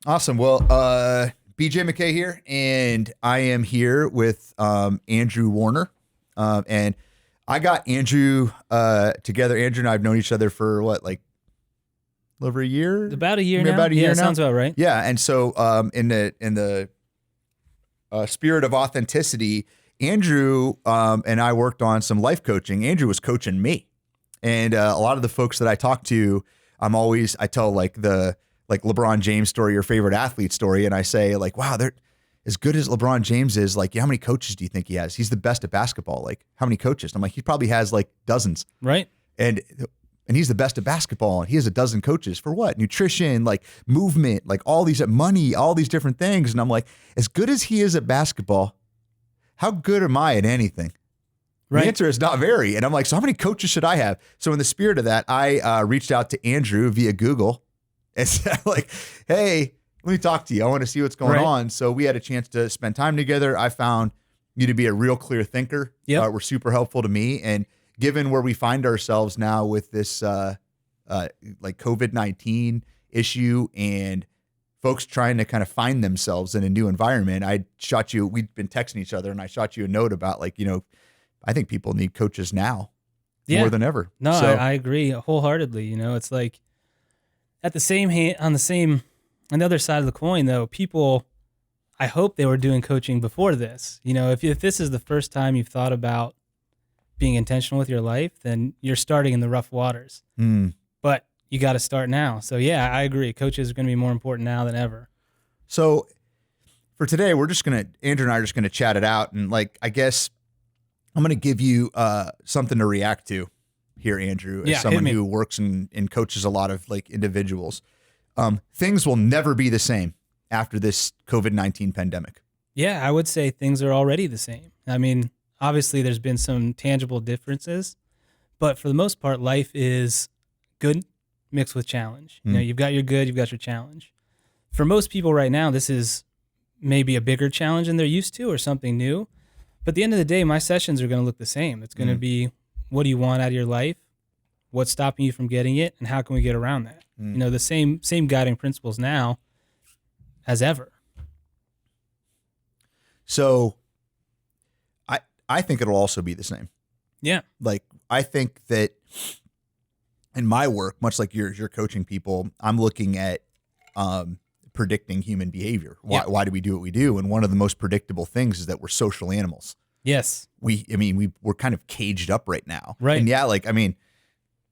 Awesome. Well, BJ McKay here, and I am here with Andrew Warner. And I got Andrew together. Andrew and I have known each other for what, like a little over a year? About a year Maybe now. About a year Yeah, now. sounds about right. Yeah. And so in the spirit of authenticity, Andrew and I worked on some life coaching. Andrew was coaching me. And a lot of the folks that I talk to, I tell like the LeBron James story, your favorite athlete story. And I say like, wow, they're as good as LeBron James is. Like, how many coaches do you think he has? He's the best at basketball. Like, how many coaches? And I'm like, he probably has like dozens. Right. And he's the best at basketball. And he has a dozen coaches for what? Nutrition, like movement, like all these money, all these different things. And I'm like, as good as he is at basketball, how good am I at anything? Right. The answer is not very. And I'm like, so how many coaches should I have? So in the spirit of that, I reached out to Andrew via Google and said like, hey, let me talk to you. I want to see what's going on. So we had a chance to spend time together. I found you to be a real clear thinker. Yep. Were super helpful to me. And given where we find ourselves now with this like COVID-19 issue and folks trying to kind of find themselves in a new environment, we'd been texting each other and I shot you a note about like, I think people need coaches now more than ever. No, So, I agree wholeheartedly. It's like at the same hand, on the other side of the coin though, people, I hope they were doing coaching before this. If this is the first time you've thought about being intentional with your life, then you're starting in the rough waters. But you got to start now. So yeah, I agree. Coaches are going to be more important now than ever. So for today, Andrew and I are just going to chat it out. And like, I guess I'm going to give you something to react to here, Andrew, as someone who works and coaches a lot of like individuals. Things will never be the same after this COVID-19 pandemic. Yeah, I would say things are already the same. I mean, obviously there's been some tangible differences, but for the most part, life is good mixed with challenge. You've got your good, you've got your challenge. For most people right now, this is maybe a bigger challenge than they're used to or something new. But at the end of the day, my sessions are going to look the same. It's going to be, what do you want out of your life? What's stopping you from getting it? And how can we get around that? The same guiding principles now as ever. So I think it'll also be the same. Yeah. Like, I think that in my work, much like you're coaching people, I'm looking at predicting human behavior. Why do we do what we do? And one of the most predictable things is that we're social animals. Yes. We're kind of caged up right now. Right. And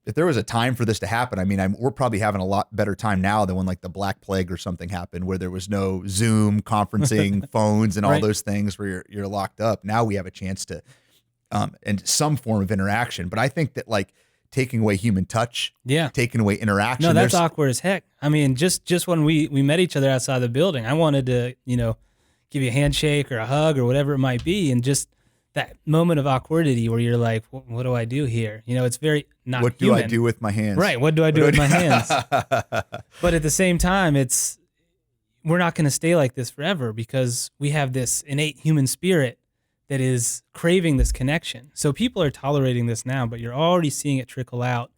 if there was a time for this to happen, we're probably having a lot better time now than when like the Black Plague or something happened, where there was no Zoom conferencing, phones, and all those things where you're locked up. Now we have a chance to, and some form of interaction. But I think that like taking away human touch, taking away interaction. No, that's awkward as heck. Just when we met each other outside the building, I wanted to, give you a handshake or a hug or whatever it might be, and just that moment of awkwardity where you're like, what do I do here? It's very not What human. do I do with my hands? Right. What do I do with my hands? But at the same time, we're not going to stay like this forever because we have this innate human spirit that is craving this connection. So people are tolerating this now, but you're already seeing it trickle out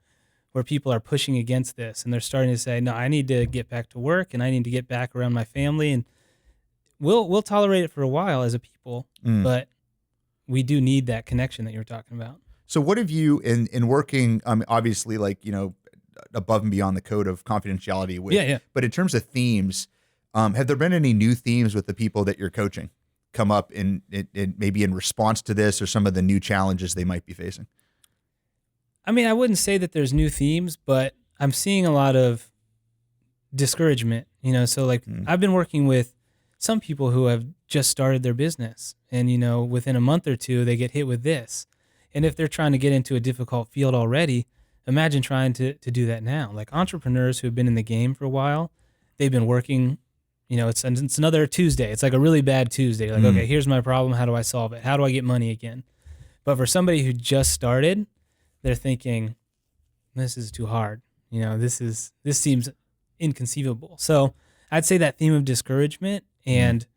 where people are pushing against this and they're starting to say, no, I need to get back to work and I need to get back around my family. And we'll tolerate it for a while as a people, but we do need that connection that you're talking about. So what have you in working, obviously like, above and beyond the code of confidentiality with, but in terms of themes, have there been any new themes with the people that you're coaching come up in maybe in response to this or some of the new challenges they might be facing? I wouldn't say that there's new themes, but I'm seeing a lot of discouragement, so like I've been working with some people who have just started their business and, within a month or two, they get hit with this. And if they're trying to get into a difficult field already, imagine trying to do that now. Like entrepreneurs who have been in the game for a while, they've been working, it's another Tuesday. It's like a really bad Tuesday. Like, okay, here's my problem. How do I solve it? How do I get money again? But for somebody who just started, they're thinking, this is too hard. This seems inconceivable. So I'd say that theme of discouragement and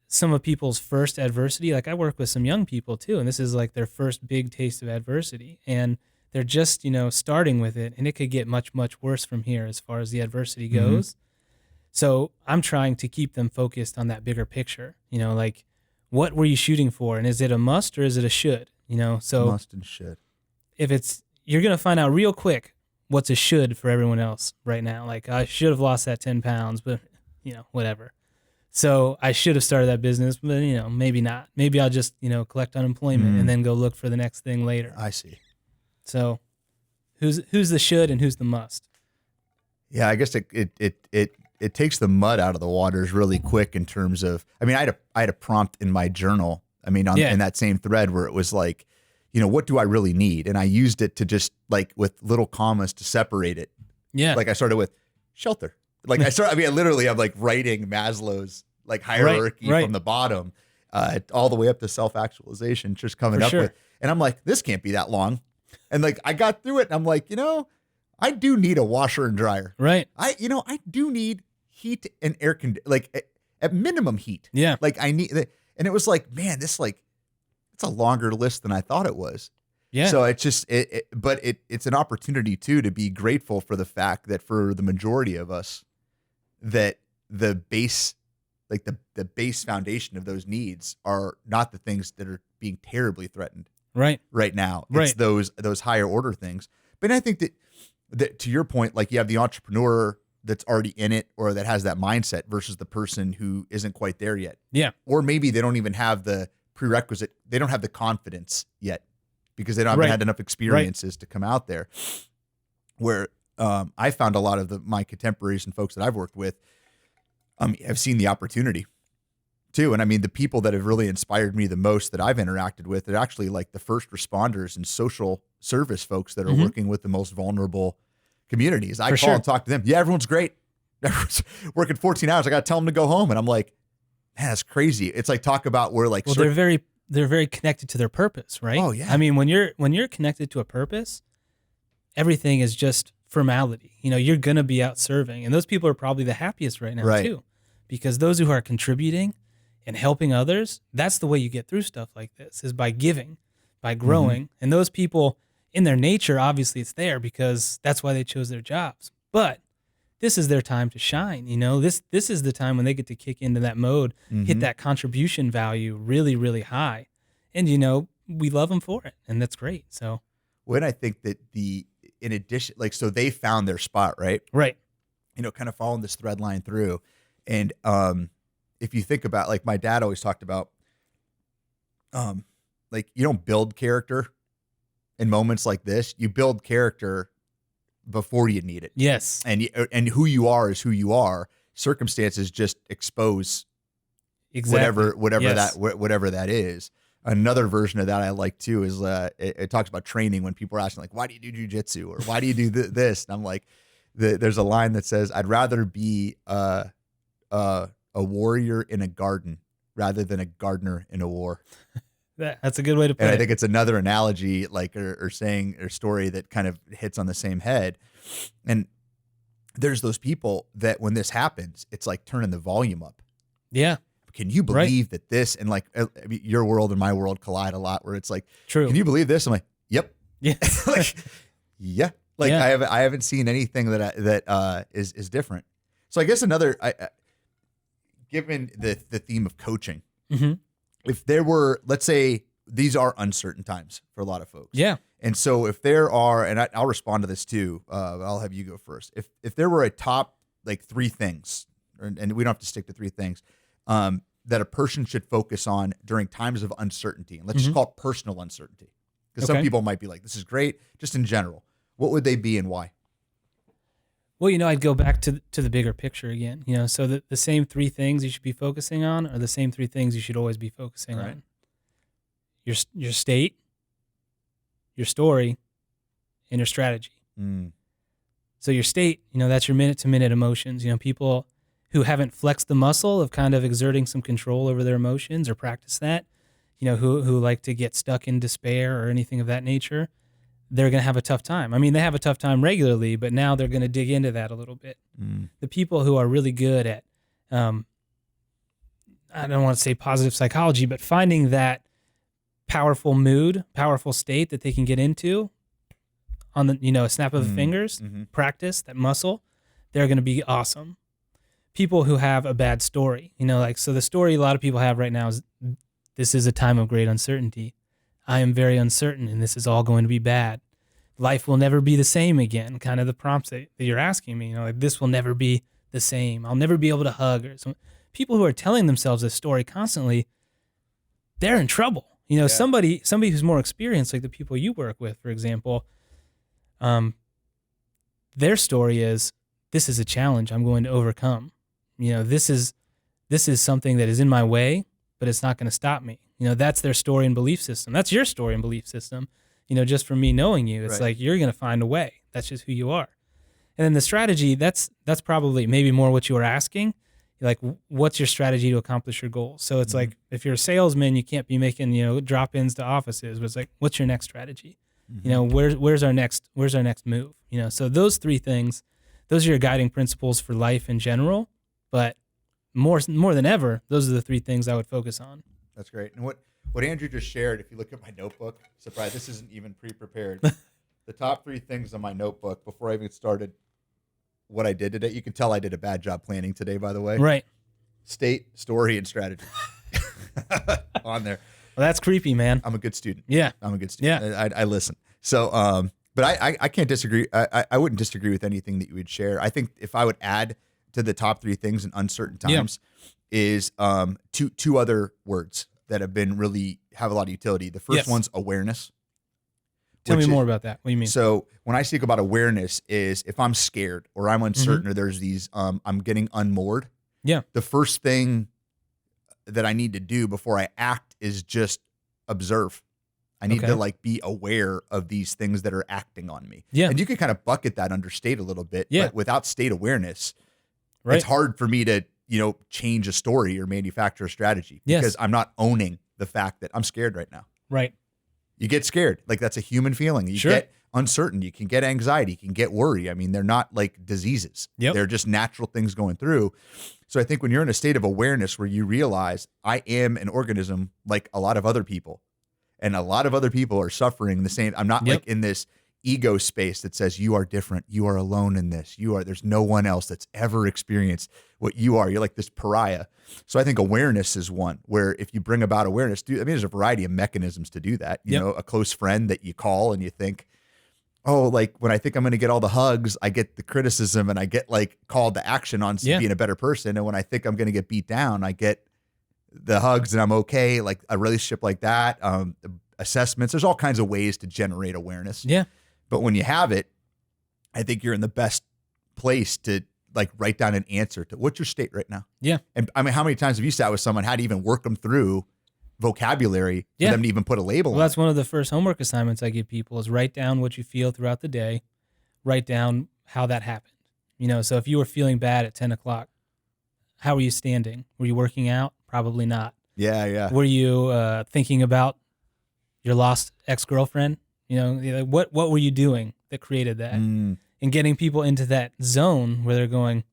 some of people's first adversity, like I work with some young people too, and this is like their first big taste of adversity. And they're just, starting with it, and it could get much, much worse from here as far as the adversity goes. So I'm trying to keep them focused on that bigger picture, like what were you shooting for? And is it a must or is it a should? So Must and should. if you're going to find out real quick what's a should for everyone else right now. Like I should have lost that 10 pounds, but whatever. So I should have started that business, but maybe not. Maybe I'll just, collect unemployment and then go look for the next thing later. I see. So who's the should and who's the must? Yeah, I guess it takes the mud out of the waters really quick in terms of, I mean, I had a prompt in my journal. I mean, in that same thread where it was like, what do I really need? And I used it to just like with little commas to separate it. Yeah. Like I started with shelter. Like I'm like writing Maslow's like hierarchy right. from the bottom all the way up to self-actualization, just coming up with, and I'm like, this can't be that long. And like, I got through it and I'm like, I do need a washer and dryer. Right. I do need heat and air like at minimum heat. Yeah. Like I need, and it was like, man, this like, it's a longer list than I thought it was. Yeah. So it's just, but it's an opportunity too, to be grateful for the fact that for the majority of us, that the base, like the base foundation of those needs are not the things that are being terribly threatened right now. It's those higher order things. But I think that to your point, like you have the entrepreneur that's already in it or that has that mindset versus the person who isn't quite there yet. Yeah. Or maybe they don't even have the prerequisite. They don't have the confidence yet because they don't have had enough experiences to come out there. Where I found a lot of my contemporaries and folks that I've worked with, I've seen the opportunity too. And I mean, the people that have really inspired me the most that I've interacted with are actually like the first responders and social service folks that are working with the most vulnerable communities. I call and talk to them. Yeah, everyone's great. Everyone's working 14 hours. I got to tell them to go home. And I'm like, man, that's crazy. It's like, talk about where like, they're very connected to their purpose, right? Oh yeah. I mean, when you're connected to a purpose, everything is just formality. You're going to be out serving. And those people are probably the happiest right now too, because those who are contributing and helping others, that's the way you get through stuff like this, is by giving, by growing. And those people in their nature, obviously it's there because that's why they chose their jobs. But this is their time to shine. This is the time when they get to kick into that mode, hit that contribution value really, really high. And, we love them for it. And that's great. So when I think that in addition, like, so they found their spot, right? Right. Kind of following this thread line through. And if you think about, like, my dad always talked about, like, you don't build character in moments like this. You build character before you need it. Yes. And who you are is who you are. Circumstances just expose whatever that is. Another version of that I like too is it talks about training when people are asking like, why do you do jujitsu or why do you do this? And I'm like, there's a line that says, I'd rather be a warrior in a garden rather than a gardener in a war. That's a good way to put it. And I think it's another analogy, like, or saying, or story that kind of hits on the same head. And there's those people that when this happens, it's like turning the volume up. Yeah. Can you believe that this, and like your world and my world collide a lot where it's like, true. Can you believe this? I'm like, yep. Yeah. Like, yeah. Like I haven't seen anything that is different. So I guess given the theme of coaching, if there were, let's say these are uncertain times for a lot of folks. Yeah. And so if there are, and I'll respond to this too, I'll have you go first. If there were a top like 3 things, and we don't have to stick to 3 things, that a person should focus on during times of uncertainty, and let's just call it personal uncertainty, because some people might be like, this is great, just in general. What would they be and why? Well, I'd go back to the bigger picture again. So the same 3 things you should be focusing on are the same 3 things you should always be focusing on. Your state, your story, and your strategy. So your state, that's your minute-to-minute emotions. People who haven't flexed the muscle of kind of exerting some control over their emotions or practice that, who like to get stuck in despair or anything of that nature, they're going to have a tough time. I mean, they have a tough time regularly, but now they're going to dig into that a little bit. The people who are really good at, I don't want to say positive psychology, but finding that powerful mood, powerful state that they can get into on the, a snap of the fingers, practice that muscle, they're going to be awesome. people who have a bad story, like, so the story a lot of people have right now is, this is a time of great uncertainty. I am very uncertain, and this is all going to be bad. Life will never be the same again. Kind of the prompts that you're asking me, like, this will never be the same. I'll never be able to hug. Or some people who are telling themselves this story constantly, they're in trouble. Somebody who's more experienced, like the people you work with, for example, their story is, this is a challenge I'm going to overcome. This is something that is in my way, but it's not going to stop me. That's their story and belief system. That's your story and belief system. Just from me knowing you, it's like, you're going to find a way. That's just who you are. And then the strategy, that's probably maybe more what you were asking. Like, what's your strategy to accomplish your goals? So it's like, if you're a salesman, you can't be making, drop-ins to offices, but it's like, what's your next strategy? Where's our next move? So those three things, those are your guiding principles for life in general, but more than ever, those are the three things I would focus on. That's great. And what Andrew just shared, if you look at my notebook, surprise, this isn't even pre-prepared. The top three things on my notebook before I even started what I did today. You can tell I did a bad job planning today, by the way. Right. State, story, and strategy on there. Well, that's creepy, man. I'm a good student. Yeah. I'm a good student. Yeah. I listen. So, but I can't disagree. I wouldn't disagree with anything that you would share. I think if I would add to the top three things in uncertain times is two other words that have a lot of utility. The first one's awareness. Tell me more about that. What do you mean? So when I speak about awareness is if I'm scared or I'm uncertain or there's these, I'm getting unmoored. Yeah. The first thing that I need to do before I act is just observe. I need to be aware of these things that are acting on me. Yeah. And you can kind of bucket that under state a little bit. Yeah. But without state awareness, it's hard for me to, change a story or manufacture a strategy because I'm not owning the fact that I'm scared right now. Right. You get scared. Like, that's a human feeling. You get uncertain. You can get anxiety. You can get worry. I mean, they're not like diseases. They're just natural things going through. So I think when you're in a state of awareness where you realize I am an organism like a lot of other people, and a lot of other people are suffering the same. I'm not like in this ego space that says you are different. You are alone in this. There's no one else that's ever experienced what you are. You're like this pariah. So I think awareness is one where if you bring about awareness, there's a variety of mechanisms to do that. You know, a close friend that you call and you think, oh, like when I think I'm going to get all the hugs, I get the criticism and I get like called to action on being a better person. And when I think I'm going to get beat down, I get the hugs and I'm okay. Like a relationship like that, assessments, there's all kinds of ways to generate awareness. Yeah. But when you have it, I think you're in the best place to like write down an answer to what's your state right now. Yeah. And I mean, how many times have you sat with someone, had to even work them through vocabulary for them to even put a label on? Well, that's one of the first homework assignments I give people is write down what you feel throughout the day, write down how that happened. So if you were feeling bad at 10 o'clock, how were you standing? Were you working out? Probably not. Yeah, yeah. Were you thinking about your lost ex-girlfriend? What were you doing that created that? And getting people into that zone where they're going,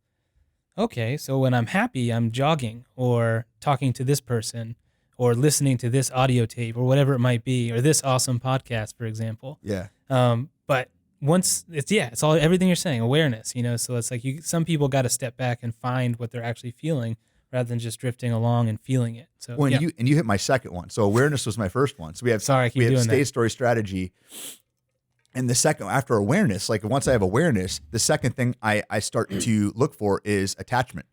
okay, so when I'm happy, I'm jogging or talking to this person or listening to this audio tape or whatever it might be, or this awesome podcast, for example. Yeah. But once it's all everything you're saying, awareness, so it's like some people got to step back and find what they're actually feeling rather than just drifting along and feeling it. So you hit my second one. So awareness was my first one. So we have state, story, strategy. And the second, after awareness, like once I have awareness, the second thing I start to look for is attachment,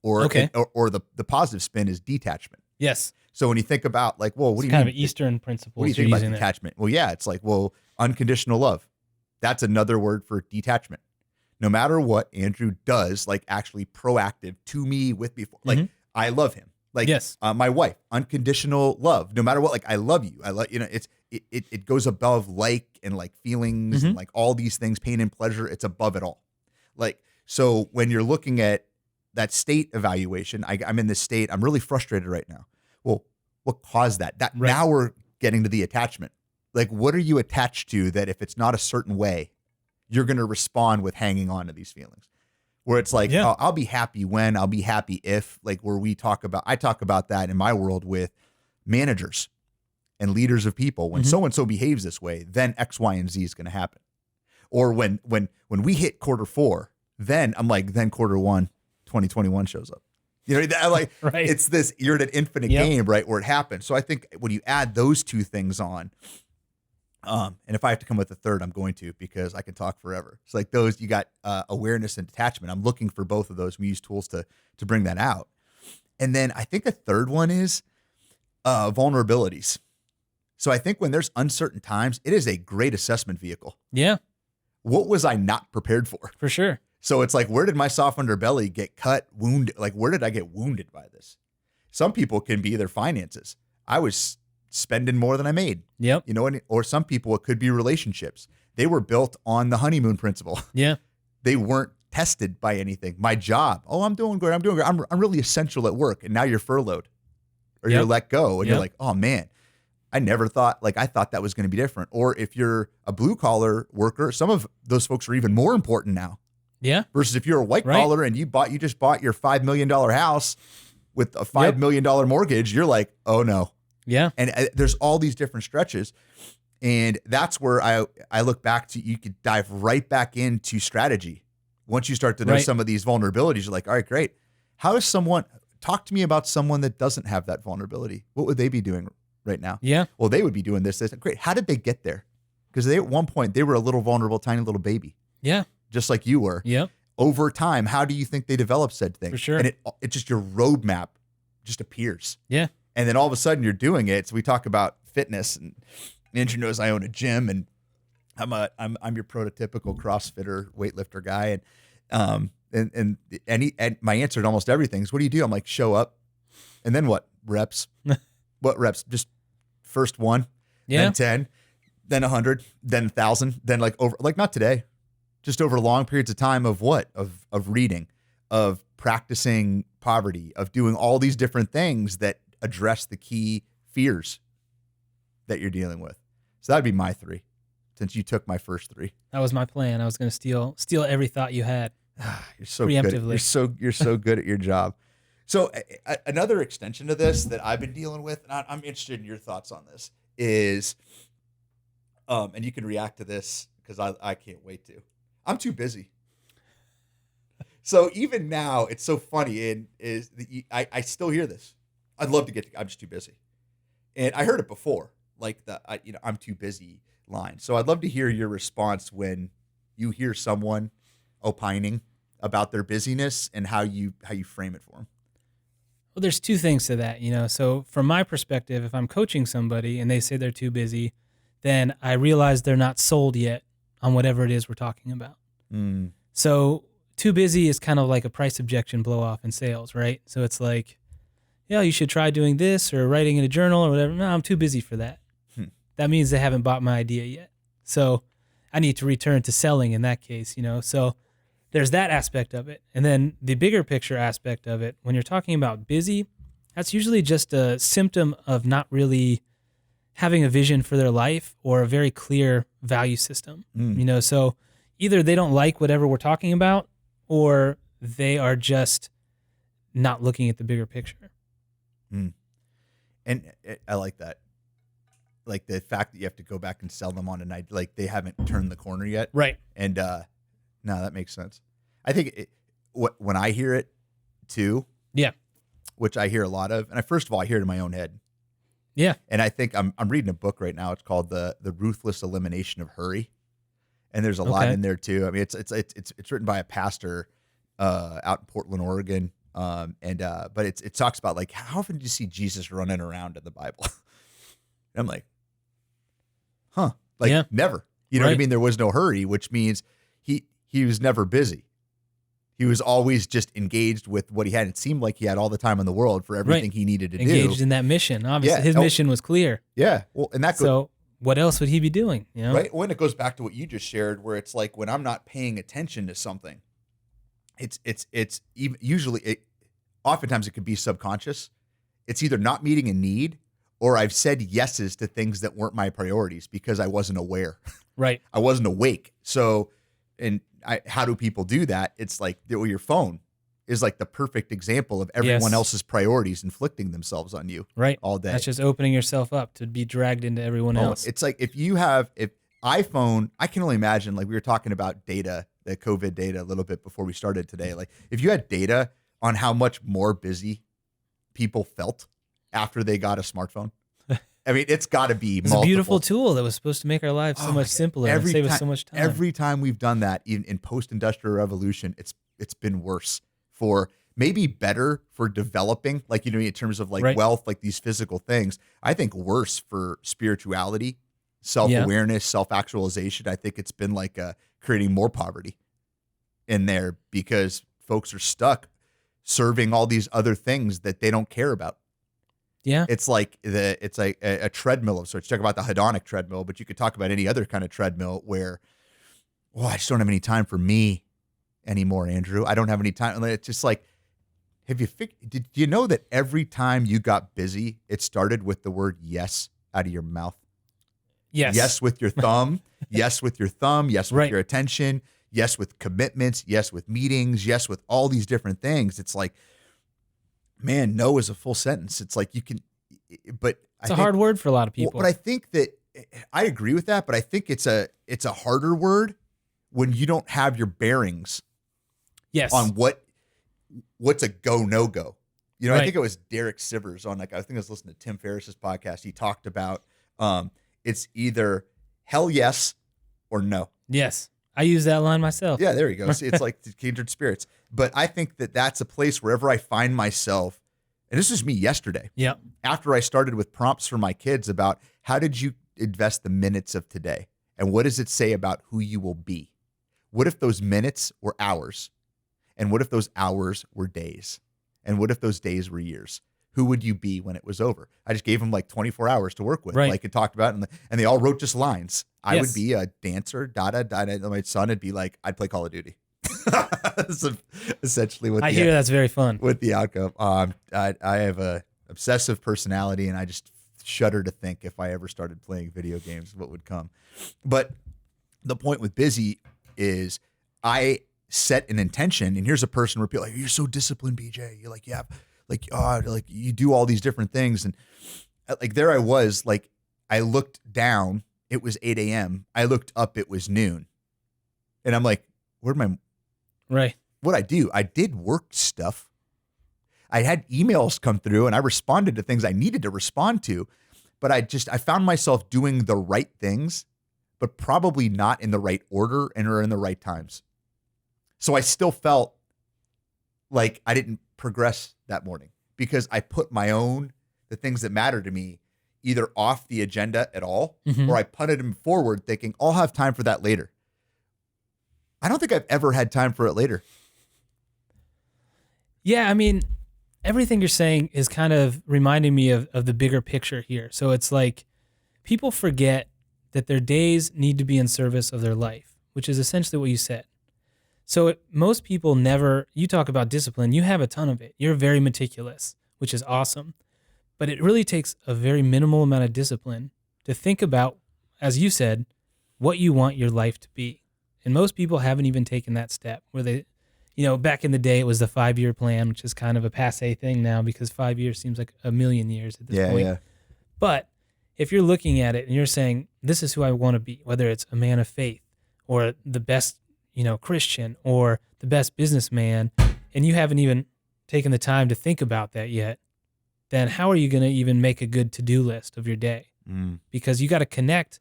or the positive spin is detachment. Yes. So when you think about like, well, what do you kind mean? of Eastern principles. What do you think about detachment? Well, yeah, it's like, well, unconditional love. That's another word for detachment. No matter what Andrew does, like actually proactive to me, with me, like I love him. Like my wife, unconditional love. No matter what, like I love you. I love it goes above like and like feelings and like all these things, pain and pleasure. It's above it all. Like so, when you're looking at that state evaluation, I'm in this state. I'm really frustrated right now. Well, what caused that? Now we're getting to the attachment. Like, what are you attached to that if it's not a certain way, you're going to respond with hanging on to these feelings? Where it's like, oh, I'll be happy when, I'll be happy if, like where I talk about that in my world with managers and leaders of people. When so-and-so behaves this way, then X, Y, and Z is going to happen. Or when we hit quarter four, then I'm like, then quarter one, 2021 shows up. You know, like Right. it's this, you're in an infinite game, right, where it happens. So I think when you add those two things on, and if I have to come with a third, I'm going to, because I can talk forever. It's like those, you got awareness and detachment. I'm looking for both of those. We use tools to bring that out. And then I think a third one is vulnerabilities. So I think when there's uncertain times, it is a great assessment vehicle. Yeah, What was I not prepared for? for sure. So it's like, where did my soft underbelly get cut, wounded? Like, where did I get wounded by this? Some people can be their finances. I was spending more than I made. Yep. You know, or some people, it could be relationships. They were built on the honeymoon principle. Yeah. They weren't tested by anything. My job, oh, I'm doing good. I'm really essential at work. And now you're furloughed or you're let go. And you're like, oh man, I never thought, I thought that was going to be different. Or if you're a blue collar worker, some of those folks are even more important now. Yeah. Versus if you're a white collar and you just bought your $5 million house with a $5 million mortgage, you're like, oh no. Yeah. And there's all these different stretches. And that's where I look back to, you could dive right back into strategy. Once you start to know some of these vulnerabilities, you're like, all right, great. How is talk to me about someone that doesn't have that vulnerability. What would they be doing right now? Yeah. Well, they would be doing this. Great. How did they get there? Because at one point they were a little vulnerable, tiny little baby. Yeah. Just like you were. Yep. Over time, how do you think they develop said thing? For sure. And it just, your roadmap just appears. Yeah. And then all of a sudden you're doing it. So we talk about fitness, and Andrew knows I own a gym, and I'm your prototypical CrossFitter weightlifter guy. And my answer to almost everything is, what do you do? I'm like, show up. And then what? Reps. What reps? Just first one, then 10, then 100, then 1,000, then not today. Just over long periods of time of what? Of reading, of practicing poverty, of doing all these different things that address the key fears that you're dealing with. So that'd be my 3, since you took my first 3. That was my plan. I was going to steal every thought you had. You're so good. You're so good at your job. So another extension to this that I've been dealing with, and I'm interested in your thoughts on this, is, and you can react to this because I can't wait to. I'm too busy. So even now, it's so funny, and I still hear this. I'd love to I'm just too busy, and I heard it before, like I'm too busy line. So I'd love to hear your response when you hear someone opining about their busyness and how you frame it for them. Well, there's 2 things to that, So from my perspective, if I'm coaching somebody and they say they're too busy, then I realize they're not sold yet on whatever it is we're talking about. So too busy is kind of like a price objection blow off in sales, right? So it's like, yeah, you should try doing this or writing in a journal or whatever. No, I'm too busy for that. That means they haven't bought my idea yet. So I need to return to selling in that case, So there's that aspect of it. And then the bigger picture aspect of it, when you're talking about busy, that's usually just a symptom of not really having a vision for their life or a very clear value system. So either they don't like whatever we're talking about, or they are just not looking at the bigger picture. And I like that. Like the fact that you have to go back and sell them on a night, like they haven't turned the corner yet. Right. And no, that makes sense. I think when I hear it too, which I hear a lot of, and first of all, I hear it in my own head. Yeah. And I think I'm reading a book right now. It's called the Ruthless Elimination of Hurry. And there's a lot in there too. I mean, it's written by a pastor out in Portland, Oregon. But it talks about like, how often do you see Jesus running around in the Bible? And I'm like, never. You know what I mean? There was no hurry, which means he was never busy. He was always just engaged with what he had. It seemed like he had all the time in the world for everything he needed to do. Engaged in that mission. Obviously, his mission was clear. Yeah. Well, and so what else would he be doing? Right. When it goes back to what you just shared, where it's like when I'm not paying attention to something, it's even usually oftentimes it could be subconscious. It's either not meeting a need, or I've said yeses to things that weren't my priorities because I wasn't aware. Right. I wasn't awake. So, how do people do that? It's like your phone is like the perfect example of everyone else's priorities inflicting themselves on you all day. That's just opening yourself up to be dragged into everyone else. It's like if iPhone, I can only imagine, like we were talking about data, the COVID data a little bit before we started today. Like if you had data on how much more busy people felt after they got a smartphone? I mean, it's got to be It's a beautiful tool that was supposed to make our lives so much simpler and save us so much time. Every time we've done that in post-industrial revolution, it's been worse for maybe better for developing, like, you know, in terms of like wealth, like these physical things. I think worse for spirituality, self-awareness, self-actualization. I think it's been like creating more poverty in there because folks are stuck serving all these other things that they don't care about. Yeah. It's like a treadmill of sorts. You talk about the hedonic treadmill, but you could talk about any other kind of treadmill where, I just don't have any time for me anymore, Andrew. I don't have any time. It's just like, did you know that every time you got busy, it started with the word yes out of your mouth? Yes. Yes with your thumb. Yes with your thumb. Yes with your attention. Yes with commitments. Yes with meetings. Yes with all these different things. It's like, man, no is a full sentence. It's like you can, but it's a hard word for a lot of people. But I think that I agree with that, but I think it's a harder word when you don't have your bearings on what's a go, no go. You know, I think it was Derek Sivers on, like, I think I was listening to Tim Ferriss's podcast. He talked about it's either hell yes or no. Yes. I use that line myself. Yeah, there you go. It's like the kindred spirits. But I think that that's a place wherever I find myself, and this is me yesterday. Yeah. After I started with prompts for my kids about how did you invest the minutes of today? And what does it say about who you will be? What if those minutes were hours? And what if those hours were days? And what if those days were years? Who would you be when it was over? I just gave them like 24 hours to work with, like it talked about, and they all wrote just lines. I would be a dancer, My son would be like, I'd play Call of Duty. That's essentially what I hear. That's very fun. With the outcome. I have a obsessive personality, and I just shudder to think if I ever started playing video games, what would come. But the point with busy is I set an intention, and here's a person where people are like, you're so disciplined, BJ. You're like, yeah, like you do all these different things, and like there I was, like I looked down, it was 8 a.m. I looked up, it was noon, and I'm like, where'd my what I do? I did work stuff. I had emails come through, and I responded to things I needed to respond to, but I found myself doing the right things, but probably not in the right order and or in the right times. So I still felt like I didn't progress that morning because I put the things that matter to me either off the agenda at all, or I punted them forward thinking I'll have time for that later. I don't think I've ever had time for it later. Yeah, I mean, everything you're saying is kind of reminding me of the bigger picture here. So it's like people forget that their days need to be in service of their life, which is essentially what you said. So most people you talk about discipline, you have a ton of it. You're very meticulous, which is awesome. But it really takes a very minimal amount of discipline to think about, as you said, what you want your life to be. And most people haven't even taken that step where they, back in the day, it was the 5-year plan, which is kind of a passé thing now because 5 years seems like a million years at this point. Yeah. But if you're looking at it and you're saying, this is who I want to be, whether it's a man of faith or the best, Christian or the best businessman, and you haven't even taken the time to think about that yet, then how are you going to even make a good to-do list of your day? Because you got to connect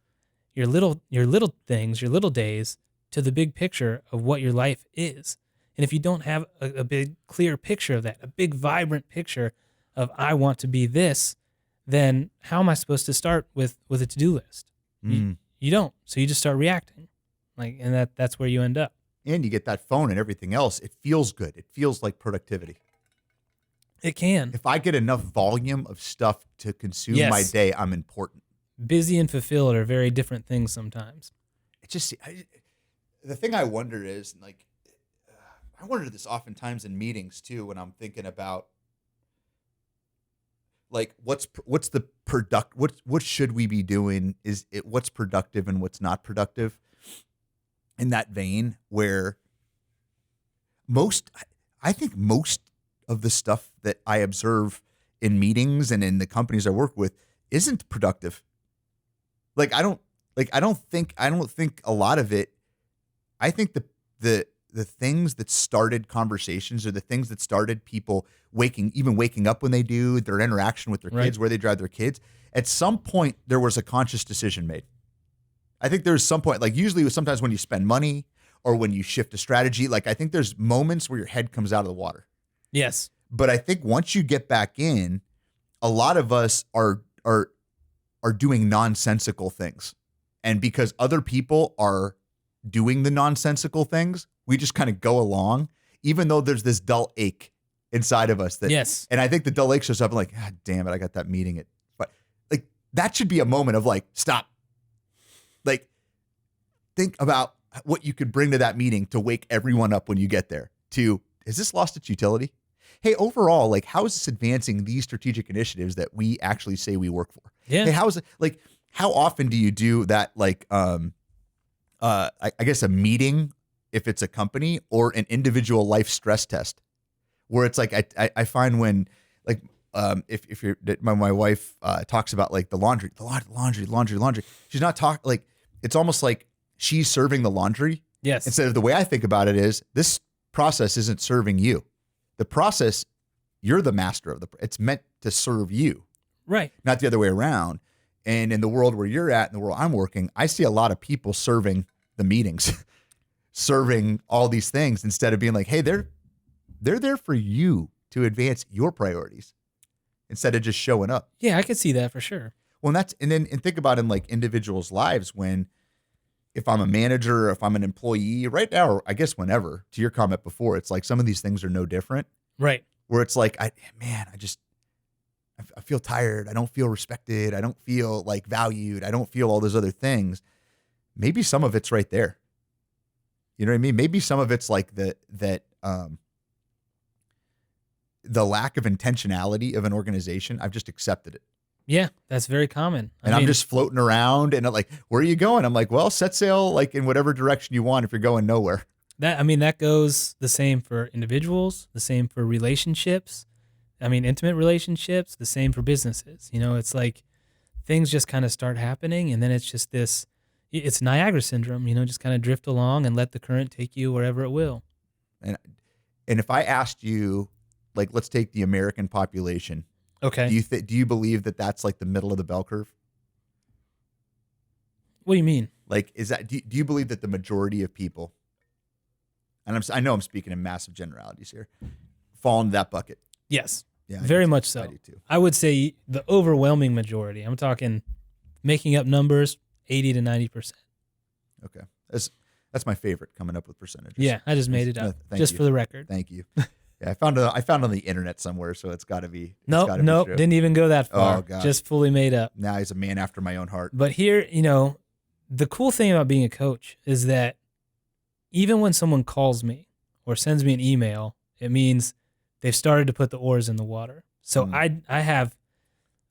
your little things, your little days to the big picture of what your life is. And if you don't have a big clear picture of that, a big vibrant picture of I want to be this, then how am I supposed to start with a to-do list? You don't. So you just start reacting. And that's where you end up. And you get that phone and everything else. It feels good. It feels like productivity. It can. If I get enough volume of stuff to consume my day, I'm important. Busy and fulfilled are very different things sometimes. It just, the thing I wonder is, like, I wonder this oftentimes in meetings too, when I'm thinking about, like, what's the what should we be doing? Is it what's productive and what's not productive? In that vein, where I think most of the stuff that I observe in meetings and in the companies I work with isn't productive. I don't think a lot of it. I think the the things that started conversations, or the things that started people waking up when they do, their interaction with their kids, where they drive their kids. At some point, there was a conscious decision made. I think there's some point, like usually sometimes when you spend money or when you shift a strategy, like I think there's moments where your head comes out of the water. Yes. But I think once you get back in, a lot of us are doing nonsensical things. And because other people are doing the nonsensical things, we just kind of go along, even though there's this dull ache inside of us that, yes. And I think the dull ache shows up like, God damn it, I got that meeting but like that should be a moment of like, stop. Like, think about what you could bring to that meeting to wake everyone up when you get there. Has this lost its utility? Hey, overall, like, how is this advancing these strategic initiatives that we actually say we work for? Yeah. Hey, how is it, like, how often do you do that, like, I guess a meeting, if it's a company, or an individual life stress test, where it's like, I find when, like, if you're, my wife talks about like the laundry, she's not talking, like, it's almost like she's serving the laundry. Yes. Instead of, the way I think about it is, this process isn't serving you. The process, you're the master of it's meant to serve you. Right. Not the other way around. And in the world where you're at, in the world I'm working, I see a lot of people serving the meetings, serving all these things, instead of being like, hey, they're there for you to advance your priorities instead of just showing up. Yeah, I could see that for sure. Well, and think about in like individuals' lives, when, if I'm a manager, or if I'm an employee right now, or I guess whenever, to your comment before, it's like some of these things are no different. Right. Where it's like, I feel tired. I don't feel respected. I don't feel like valued. I don't feel all those other things. Maybe some of it's right there. You know what I mean? Maybe some of it's like the lack of intentionality of an organization. I've just accepted it. Yeah, that's very common. I'm just floating around, and like, where are you going? I'm like, well, set sail like in whatever direction you want if you're going nowhere. That goes the same for individuals, the same for relationships. Intimate relationships, the same for businesses. It's like things just kind of start happening, and then it's just it's Niagara syndrome, just kind of drift along and let the current take you wherever it will. And if I asked you, like, let's take the American population. Okay. Do you believe that that's like the middle of the bell curve? What do you mean? Like, do you believe that the majority of people, and I know I'm speaking in massive generalities here, fall into that bucket? Yes. Yeah, very much so. I do too. I would say the overwhelming majority. I'm talking, making up numbers, 80 to 90%. Okay. That's my favorite, coming up with percentages. Yeah, I just made it up, just for the record. Thank you. Yeah, I found on the internet somewhere, so it's got to be. Nope, didn't even go that far. Oh, God. Just fully made up. Now he's a man after my own heart. But here, the cool thing about being a coach is that even when someone calls me or sends me an email, it means they've started to put the oars in the water. So I have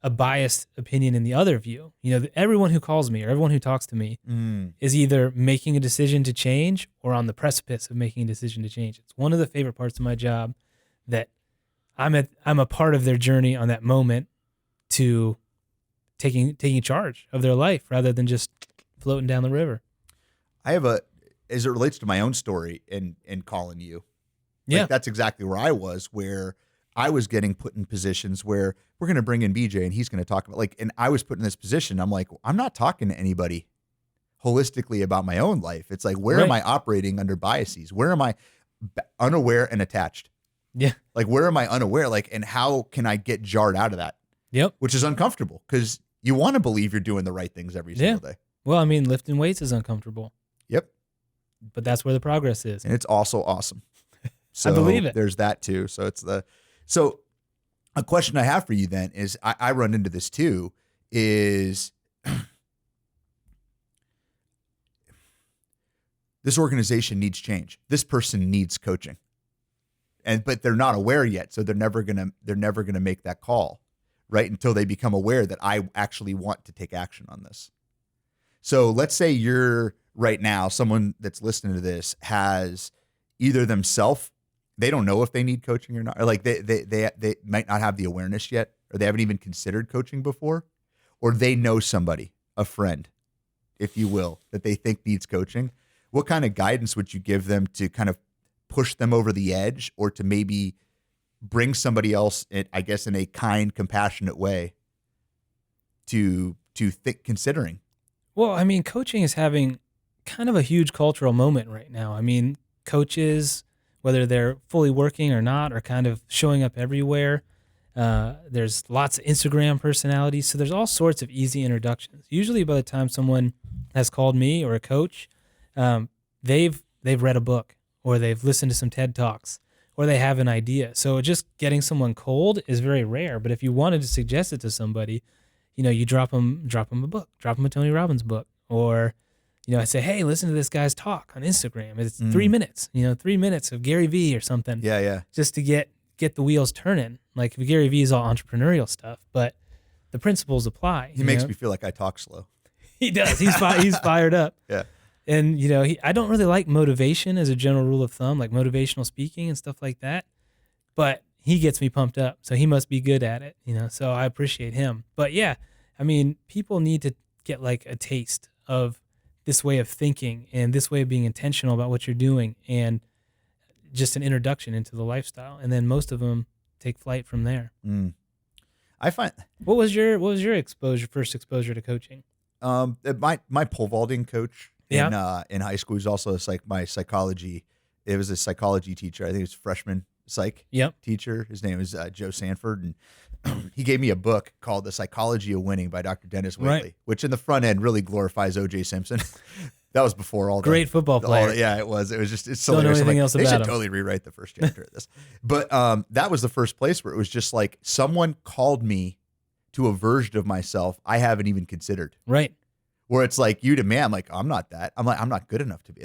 a biased opinion in the other view. Everyone who calls me or everyone who talks to me is either making a decision to change or on the precipice of making a decision to change. It's one of the favorite parts of my job, that I'm a part of their journey on that moment to taking charge of their life rather than just floating down the river. I have as it relates to my own story and calling you. Yeah. Like, that's exactly where I was, where I was getting put in positions where we're going to bring in BJ and he's going to talk about, like, and I was put in this position. I'm like, I'm not talking to anybody holistically about my own life. It's like, where am I operating under biases? Where am I unaware and attached? Yeah. Like, where am I unaware? Like, and how can I get jarred out of that? Yep. Which is uncomfortable, because you want to believe you're doing the right things every single day. Well, lifting weights is uncomfortable. Yep. But that's where the progress is. And it's also awesome. So I believe it. There's that too. So a question I have for you then is, I run into this too, is this organization needs change. This person needs coaching. But they're not aware yet. So they're never gonna make that call, right? Until they become aware that I actually want to take action on this. So let's say you're right now, someone that's listening to this has either themselves, they don't know if they need coaching or not, or like they might not have the awareness yet, or they haven't even considered coaching before, or they know somebody, a friend, if you will, that they think needs coaching. What kind of guidance would you give them to kind of push them over the edge or to maybe bring somebody else, I guess, in a kind, compassionate way to think, considering. Well, I mean, coaching is having kind of a huge cultural moment right now. I mean, coaches, whether they're fully working or not, are kind of showing up everywhere. There's lots of Instagram personalities, so there's all sorts of easy introductions. Usually, by the time someone has called me or a coach, they've read a book or they've listened to some TED Talks or they have an idea. So just getting someone cold is very rare. But if you wanted to suggest it to somebody, you drop them a book, drop them a Tony Robbins book, or I say, hey, listen to this guy's talk on Instagram. It's 3 minutes, 3 minutes of Gary Vee or something. Yeah. Just to get the wheels turning. Like Gary Vee is all entrepreneurial stuff, but the principles apply. He makes me feel like I talk slow. He does. He's fired up. Yeah. And I don't really like motivation as a general rule of thumb, like motivational speaking and stuff like that. But he gets me pumped up, so he must be good at it. So I appreciate him. But yeah, I mean, people need to get like a taste of this way of thinking and this way of being intentional about what you're doing, and just an introduction into the lifestyle. And then most of them take flight from there. I find. What was your first exposure to coaching? My pole vaulting coach in high school was also my psychology. It was a psychology teacher. I think it was freshman psych teacher. His name is Joe Sanford, and he gave me a book called The Psychology of Winning by Dr. Dennis Waitley, which in the front end really glorifies O.J. Simpson. That was before all great football player. It was just, it's so don't know anything else they about should him. totally rewrite the first chapter of this. But that was the first place where it was just like someone called me to a version of myself I haven't even considered. Right. Where it's like you to me, I'm like, I'm not that. I'm not good enough to be.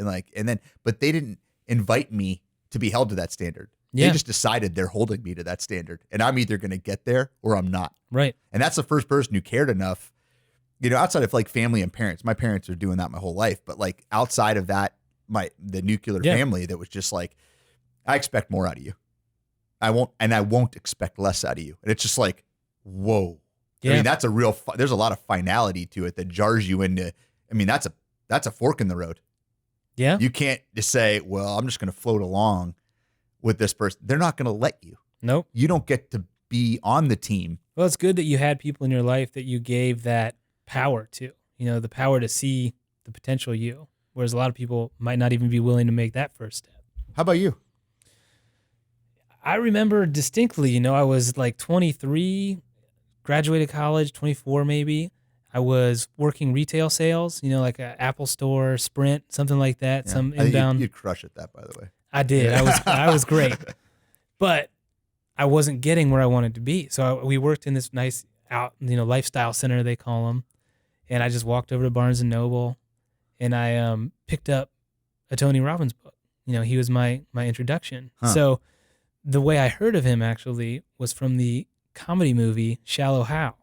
But they didn't invite me to be held to that standard. Yeah. They just decided they're holding me to that standard, and I'm either going to get there or I'm not. Right. And that's the first person who cared enough, outside of like family and parents. My parents are doing that my whole life, but like outside of that, the nuclear family that was just like, I expect more out of you. I won't expect less out of you. And it's just like, whoa. Yeah. I mean, that's a real, there's a lot of finality to it that jars you into, that's a fork in the road. Yeah. You can't just say, well, I'm just going to float along with this person. They're not going to let you. Nope. You don't get to be on the team. Well, it's good that you had people in your life that you gave that power to, the power to see the potential you, whereas a lot of people might not even be willing to make that first step. How about you? I remember distinctly, I was like 23, graduated college, 24 maybe. I was working retail sales, like an Apple Store, Sprint, something like that. Yeah. Some inbound. You'd crush at that, by the way. I did. I was great, but I wasn't getting where I wanted to be. So we worked in this nice lifestyle center, they call them. And I just walked over to Barnes and Noble and I picked up a Tony Robbins book. He was my introduction. Huh. So the way I heard of him actually was from the comedy movie Shallow Hal.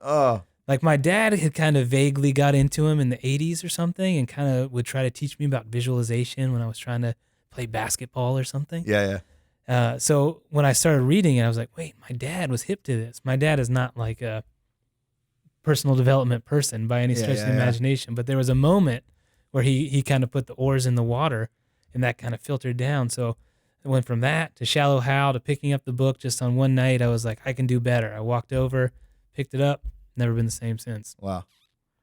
Oh. Like my dad had kind of vaguely got into him in the 80s or something and kind of would try to teach me about visualization when I was trying to play basketball or something. Yeah. So when I started reading it, I was like, wait, my dad was hip to this. My dad is not like a personal development person by any stretch of the imagination, but there was a moment where he kind of put the oars in the water and that kind of filtered down. So I went from that to Shallow Hal to picking up the book just on one night. I was like, I can do better. I walked over, picked it up, never been the same since. Wow.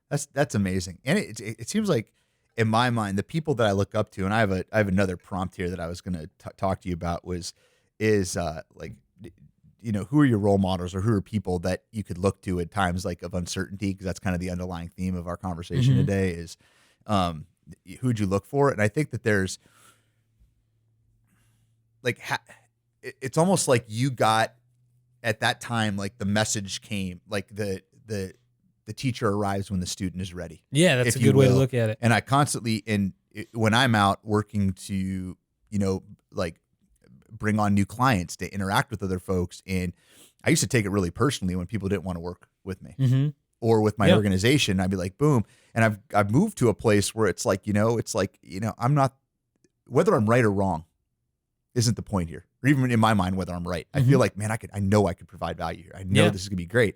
That's amazing. And it seems like, in my mind, the people that I look up to, and I have another prompt here that I was going to talk to you about is who are your role models or who are people that you could look to at times like of uncertainty? Because that's kind of the underlying theme of our conversation today is who'd you look for? And I think that there's like, it's almost like you got at that time, like the message came, like the teacher arrives when the student is ready. Yeah, that's a good way to look at it. And I constantly, when I'm out working to, like bring on new clients to interact with other folks, and I used to take it really personally when people didn't want to work with me or with my organization. I'd be like, boom. And I've moved to a place where it's like, I'm not, whether I'm right or wrong isn't the point here. Or even in my mind, whether I'm right, I feel like, man, I know I could provide value here. I know this is gonna be great.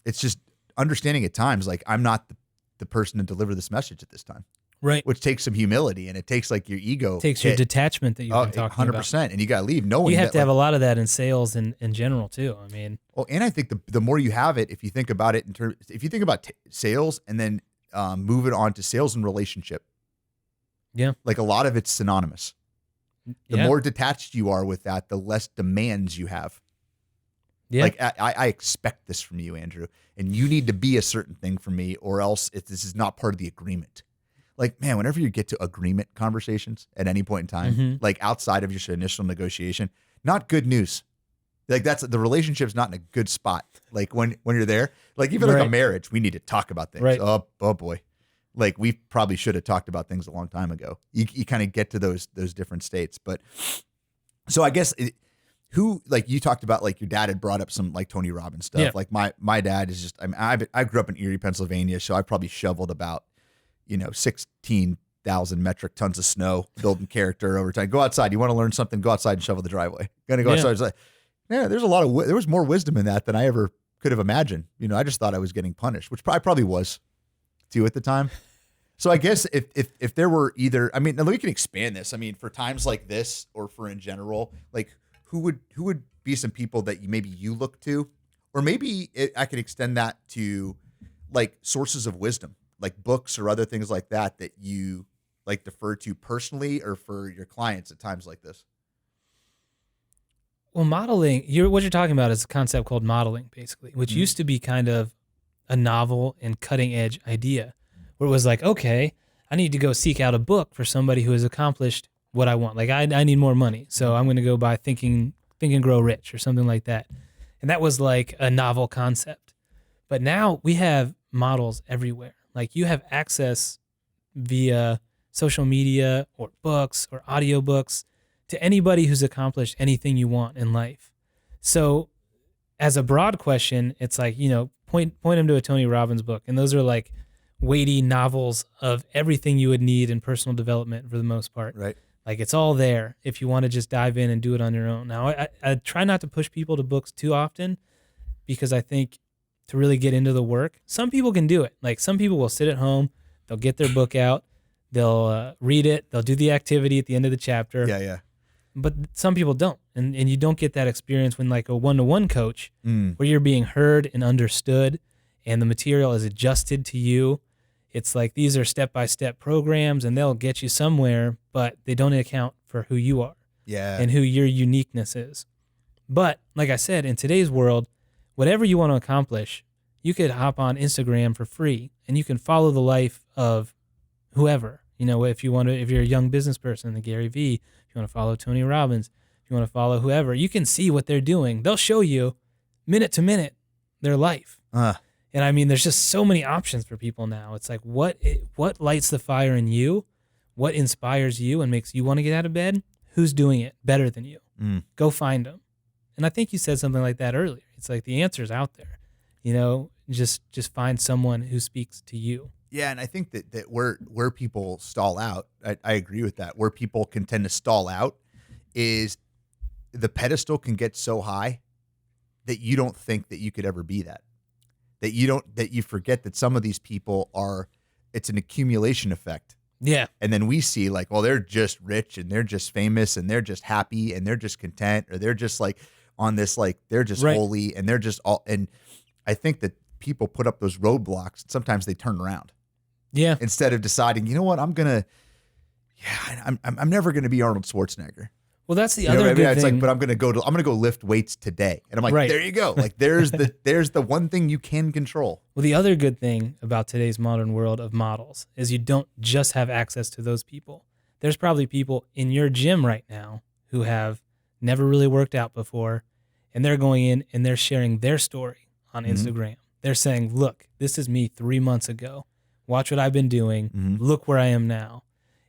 It's just understanding at times, like I'm not the person to deliver this message at this time. Right. which takes some humility, and it takes like your ego. Takes your detachment that you've been talking 100%, about. and you got to leave knowing You have that, to have a lot of that in sales in general too. I mean, well, and I think the more you have it, if you think about it in terms, if you think about sales and then move it on to sales and relationship, yeah, like a lot of it's synonymous. The more detached you are with that, the less demands you have. Yeah. Like I expect this from you, Andrew, and you need to be a certain thing for me, or else this is not part of the agreement. Like, man, whenever you get to agreement conversations at any point in time, like outside of just initial negotiation, not good news. Like that's the relationship's not in a good spot. Like when you're there, like even like a marriage, we need to talk about things. Right. Oh boy. Like we probably should have talked about things a long time ago. You kind of get to those different states. But so I guess who, like you talked about, like your dad had brought up some like Tony Robbins stuff. Yeah. Like my dad is just, I grew up in Erie, Pennsylvania. So I probably shoveled about, 16,000 metric tons of snow, building character over time. Go outside. You want to learn something? Go outside and shovel the driveway. Gonna go outside. It's like, yeah, there's a lot of, there was more wisdom in that than I ever could have imagined. I just thought I was getting punished, which I probably was too at the time. So I guess if there were either, I mean, now we can expand this. I mean, for times like this or for in general, like who would be some people that maybe you look to, or maybe I could extend that to like sources of wisdom, like books or other things like that you like defer to personally or for your clients at times like this. Well, modeling, what you're talking about is a concept called modeling, basically, which used to be kind of a novel and cutting edge idea, where it was like, okay, I need to go seek out a book for somebody who has accomplished what I want. Like I need more money, so I'm going to go buy Think and Grow Rich or something like that. And that was like a novel concept. But now we have models everywhere. Like you have access via social media or books or audiobooks to anybody who's accomplished anything you want in life. So as a broad question, it's like, point them to a Tony Robbins book. And those are like weighty novels of everything you would need in personal development for the most part. Right. Like it's all there if you want to just dive in and do it on your own. Now, I try not to push people to books too often because I think to really get into the work, some people can do it. Like some people will sit at home, they'll get their book out, they'll read it, they'll do the activity at the end of the chapter. Yeah. But some people don't. And you don't get that experience when like a one-to-one coach where you're being heard and understood and the material is adjusted to you. It's like these are step-by-step programs and they'll get you somewhere, but they don't account for who you are and who your uniqueness is. But like I said, in today's world, whatever you want to accomplish, you could hop on Instagram for free and you can follow the life of whoever. If you're a young business person, the Gary Vee, if you want to follow Tony Robbins, if you want to follow whoever, you can see what they're doing. They'll show you minute to minute their life. And I mean, there's just so many options for people now. It's like, what lights the fire in you? What inspires you and makes you want to get out of bed? Who's doing it better than you? Go find them. And I think you said something like that earlier. It's like the answer's out there. Just find someone who speaks to you. Yeah, and I think that where people stall out, I agree with that. Where people can tend to stall out is the pedestal can get so high that you don't think that you could ever be that. That you forget that some of these people it's an accumulation effect. Yeah. And then we see like, well, they're just rich and they're just famous and they're just happy and they're just content, or they're just like on this, like they're just holy and they're just all. And I think that people put up those roadblocks and sometimes they turn around. Yeah. Instead of deciding, you know what, I'm never gonna be Arnold Schwarzenegger. Well, that's the other good it's thing. like, but I'm gonna go lift weights today, and I'm like, there you go. Like, there's the one thing you can control. Well, the other good thing about today's modern world of models is you don't just have access to those people. There's probably people in your gym right now who have never really worked out before, and they're going in and they're sharing their story on Instagram. They're saying, look, this is me 3 months ago. Watch what I've been doing. Look where I am now.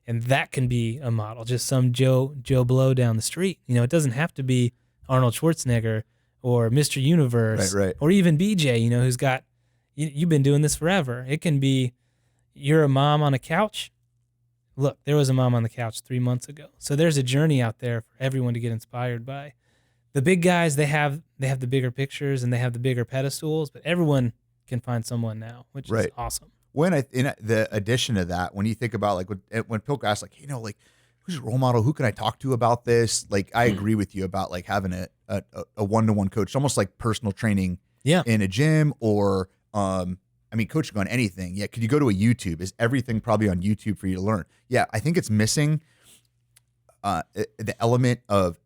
And that can be a model, just some Joe Blow down the street. It doesn't have to be Arnold Schwarzenegger or Mr. Universe or even BJ, who's got, you've been doing this forever. It can be you're a mom on a couch. Look, there was a mom on the couch 3 months ago. So there's a journey out there for everyone to get inspired by. The big guys, they have the bigger pictures and they have the bigger pedestals, but everyone can find someone now, which is awesome. in the addition to that, when you think about like when Pilk asks like, like who's your role model? Who can I talk to about this? Like, I agree with you about like having a one-to-one coach, almost like personal training in a gym or, coaching on anything. Yeah. Could you go to a YouTube? Is everything probably on YouTube for you to learn? Yeah. I think it's missing the element of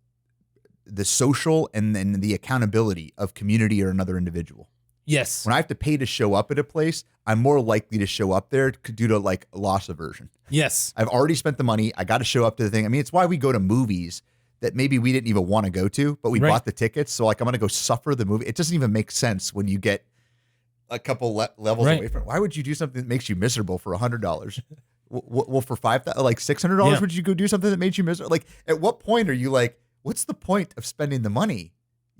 the social and then the accountability of community or another individual. Yes. When I have to pay to show up at a place, I'm more likely to show up there due to like loss aversion. Yes. I've already spent the money. I got to show up to the thing. I mean, it's why we go to movies that maybe we didn't even want to go to, but we bought the tickets. So like, I'm going to go suffer the movie. It doesn't even make sense when you get a couple levels away from it. Why would you do something that makes you miserable for $100? Well, for $600, would you go do something that made you miserable? Like, at what point are you like, what's the point of spending the money?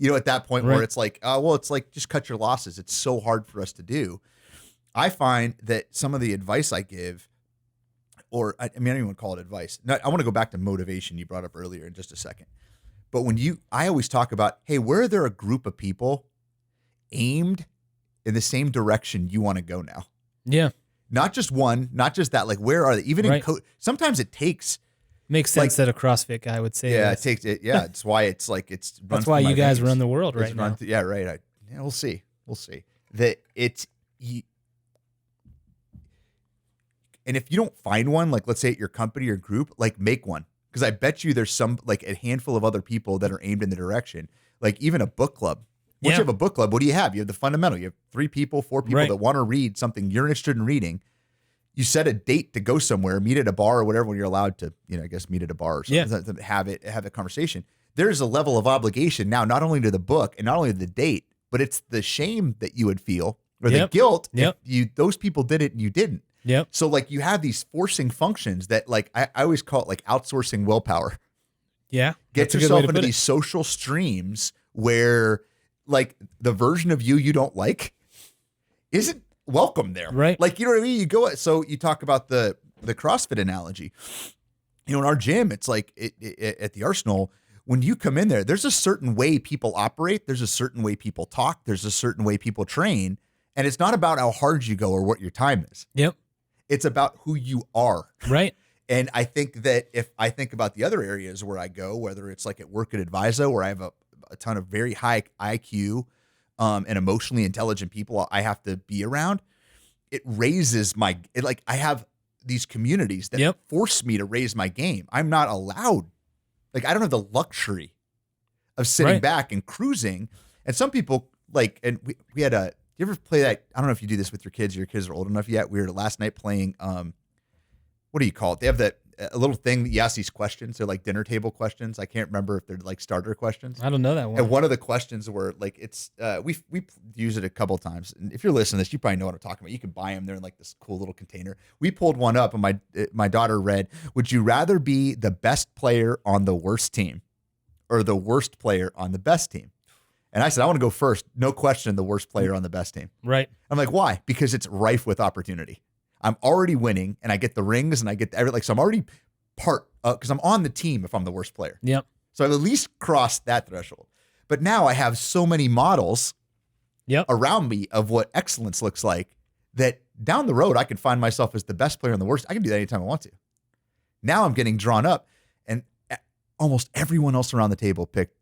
At that point where it's like, it's like, just cut your losses. It's so hard for us to do. I find that some of the advice I give, or I don't even call it advice. I want to go back to motivation you brought up earlier in just a second. But I always talk about, hey, where are there a group of people aimed in the same direction you want to go now? Yeah. Not just one, not just that. Like, where are they? Even in sometimes it takes. Makes sense that a CrossFit guy would say. Yeah, it takes it. Yeah, it's why it's like it's. That's why you guys run the world right now. Yeah, right. We'll see. That it's. And if you don't find one, like let's say at your company or group, like make one, because I bet you there's some like a handful of other people that are aimed in the direction. Like even a book club. Once you have a book club, what do you have? You have the fundamental. You have 3 people, 4 people that want to read something you're interested in reading. You set a date to go somewhere, meet at a bar or whatever when you're allowed to, I guess meet at a bar or something, have a conversation. There's a level of obligation now, not only to the book and not only the date, but it's the shame that you would feel or the guilt if those people did it and you didn't. Yep. So like you have these forcing functions that like I always call it like outsourcing willpower. Yeah. Get yourself into these social streams where like the version of you don't like isn't welcome there. Right. Like, you know what I mean? You go, so you talk about the CrossFit analogy, in our gym, it's like at the Arsenal, when you come in there, there's a certain way people operate. There's a certain way people talk. There's a certain way people train. And it's not about how hard you go or what your time is. Yep. It's about who you are. Right. And I think that if I think about the other areas where I go, whether it's like at work at Adviso, where I have a ton of very high IQ and emotionally intelligent people I have to be around, it raises I have these communities that force me to raise my game. I'm not allowed. Like, I don't have the luxury of sitting back and cruising. And some people like, and we had you ever play that? I don't know if you do this with your kids or your kids are old enough yet. We were last night playing, what do you call it? They have a little thing that you ask these questions. They're like dinner table questions. I can't remember if they're like starter questions. I don't know that one. And one of the questions were like, it's, we use it a couple of times. And if you're listening to this, you probably know what I'm talking about. You can buy them. They're in like this cool little container. We pulled one up and my daughter read, would you rather be the best player on the worst team or the worst player on the best team? And I said, I want to go first. No question, the worst player on the best team. Right. I'm like, why? Because it's rife with opportunity. I'm already winning and I get the rings and I get so I'm already because I'm on the team if I'm the worst player. Yep. So I've at least crossed that threshold. But now I have so many models around me of what excellence looks like that down the road I can find myself as the best player and the worst. I can do that anytime I want to. Now I'm getting drawn up and almost everyone else around the table picked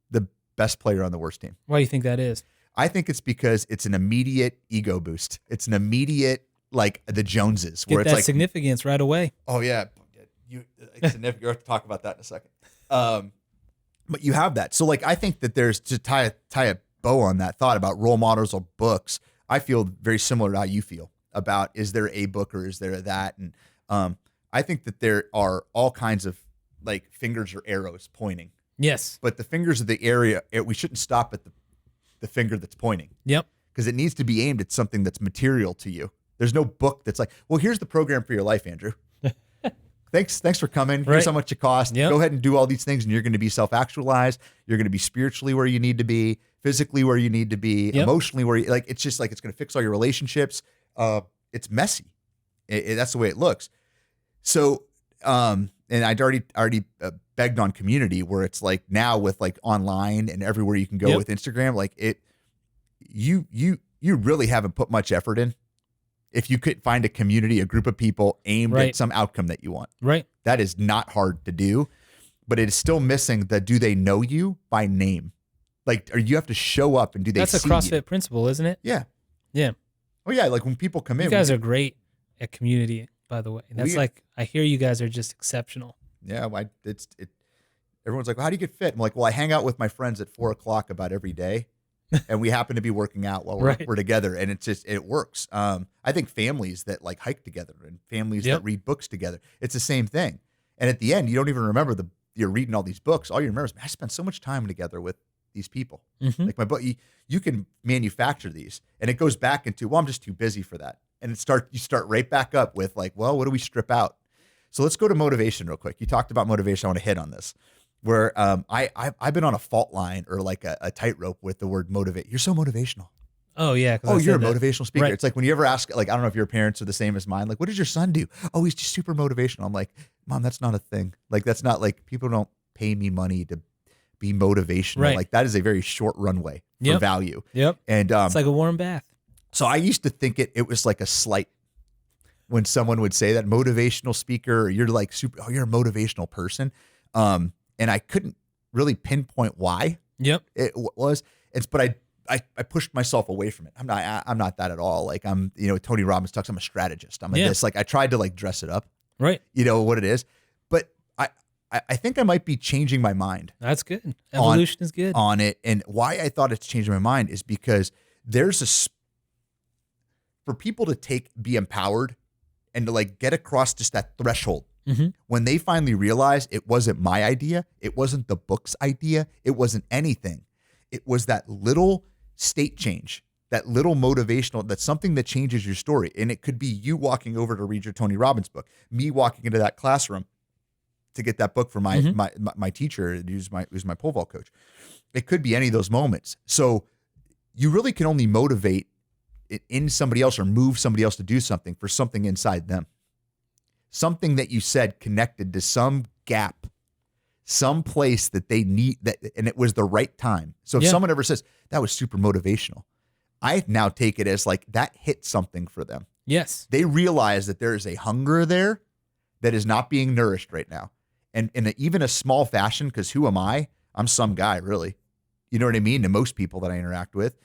the best player on the worst team. Why do you think that is? I think it's because it's an immediate ego boost. It's an immediate, like the Joneses, where Get it's that like significance right away. Oh yeah, it's significant. You have to talk about that in a second. But you have that. So like, I think that there's to tie a bow on that thought about role models or books. I feel very similar to how you feel about, is there a book or is there that? And I think that there are all kinds of like fingers or arrows pointing. Yes. But the fingers of the area, we shouldn't stop at the finger that's pointing. Yep. Because it needs to be aimed at something that's material to you. There's no book that's like, well, here's the program for your life, Andrew. Thanks for coming. Here's how much it costs. Go ahead and do all these things and you're going to be self-actualized. You're going to be spiritually where you need to be, physically where you need to be, emotionally where you, like, it's just like, it's going to fix all your relationships. It's messy. That's the way it looks. So, and I'd already begged on community where it's like now with like online and everywhere you can go with Instagram, like you really haven't put much effort in. If you could find a community, a group of people aimed at some outcome that you want. Right. That is not hard to do, but it is still missing the, do they know you by name? Like, or you have to show up and do they see you? That's a CrossFit principle, isn't it? Yeah. Yeah. Oh yeah. Like when people come in. You guys are great at community, by the way. That's I hear you guys are just exceptional. Yeah. Everyone's like, well, how do you get fit? I'm like, well, I hang out with my friends at 4:00 about every day. And we happen to be working out while we're together, and it works. I think families that like hike together and families that read books together, it's the same thing. And at the end, you don't even remember you're reading all these books. All you remember is, man, I spent so much time together with these people. Mm-hmm. Like my book, you can manufacture these, and it goes back into, well, I'm just too busy for that. And you start right back up with like, well, what do we strip out? So let's go to motivation real quick. You talked about motivation. I want to hit on this. Where I've been on a fault line or like a tightrope with the word motivate. You're so motivational. Oh yeah. Oh, you're a motivational speaker. Right. It's like when you ever ask, like, I don't know if your parents are the same as mine. Like, what does your son do? Oh, he's just super motivational. I'm like, Mom, that's not a thing. Like, that's not like, people don't pay me money to be motivational. Right. Like that is a very short runway for value. Yep. And it's like a warm bath. So I used to think it was like a slight when someone would say that motivational speaker, or you're like you're a motivational person. And I couldn't really pinpoint why it was. But I pushed myself away from it. I'm not that at all. Like Tony Robbins talks, I'm a strategist. I'm this. Like I tried to like dress it up. Right. You know what it is. But I think I might be changing my mind. That's good. Evolution is good. On it. And why I thought it's changing my mind is because there's for people to be empowered and to like get across just that threshold. Mm-hmm. When they finally realize it wasn't my idea, it wasn't the book's idea, it wasn't anything. It was that little state change, that little motivational, that's something that changes your story. And it could be you walking over to read your Tony Robbins book, me walking into that classroom to get that book for my teacher, who's my pole vault coach. It could be any of those moments. So you really can only motivate it in somebody else or move somebody else to do something for something inside them. Something that you said connected to some gap, some place that they need that, and it was the right time. So if someone ever says that was super motivational, I now take it as like that hit something for them. Yes. They realize that there is a hunger there that is not being nourished right now. And in even a small fashion, because who am I? I'm some guy, really. You know what I mean? To most people that I interact with.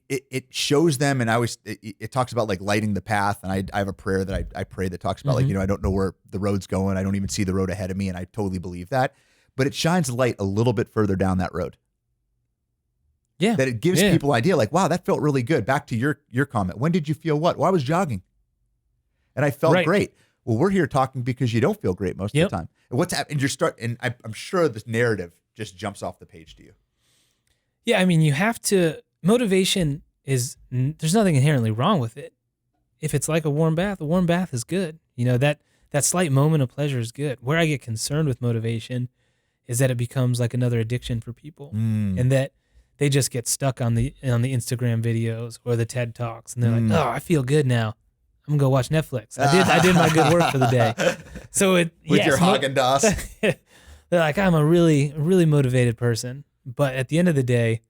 It shows them, and it talks about like lighting the path, and I have a prayer that I pray that talks about like, I don't know where the road's going, I don't even see the road ahead of me, and I totally believe that, but it shines light a little bit further down that road. Yeah, that it gives people an idea, like, wow, that felt really good. Back to your comment, when did you feel what? Well, I was jogging, and I felt great. Well, we're here talking because you don't feel great most of the time. And what's happening? And I'm sure this narrative just jumps off the page to you. Yeah, I mean, you have to. Motivation there's nothing inherently wrong with it. If it's like a warm bath is good. That slight moment of pleasure is good. Where I get concerned with motivation is that it becomes like another addiction for people, and that they just get stuck on the Instagram videos or the TED Talks, and they're like, oh, I feel good now. I'm gonna go watch Netflix. I did my good work for the day. So with your Haagen-Dazs. They're like, I'm a really, really motivated person. But at the end of the day,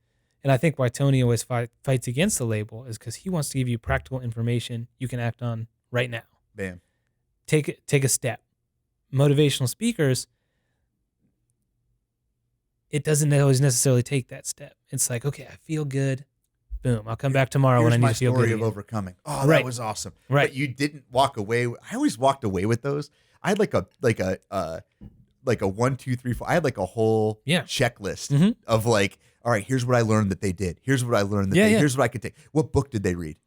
and I think why Tony always fights against the label is because he wants to give you practical information you can act on right now. Bam. Take a step. Motivational speakers, it doesn't always necessarily take that step. It's like, okay, I feel good. Boom. I'll come back tomorrow when I need to feel good. Here's my story of overcoming. Oh, that was awesome. Right. But you didn't walk away. I always walked away with those. I had like a 1, 2, 3, 4. I had like a whole checklist of like, all right, here's what I learned that they did. Here's what I learned that here's what I could take. What book did they read?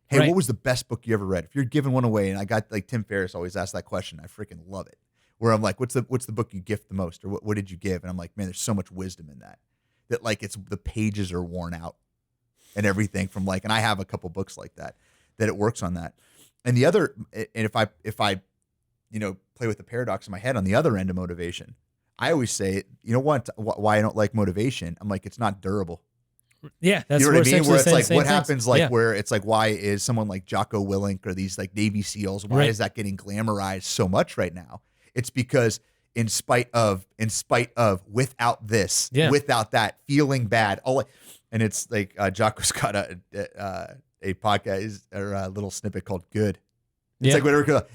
Hey, what was the best book you ever read? If you're giving one away, and I got like Tim Ferriss always asks that question. I freaking love it. Where I'm like, what's the book you gift the most? Or what did you give? And I'm like, man, there's so much wisdom in that like it's the pages are worn out and everything from like, and I have a couple books like that it works on that. And the other, and if I play with the paradox in my head on the other end of motivation, I always say, you know what? Why I don't like motivation? I'm like, it's not durable. Yeah, that's you know what I mean. Where it's like, what happens? Like, yeah. where it's like, why is someone like Jocko Willink or these like Navy SEALs? Why is that getting glamorized so much right now? It's because in spite of, without this, without that, feeling bad, and it's like Jocko's got a podcast or a little snippet called "Good." It's Yeah. like whatever.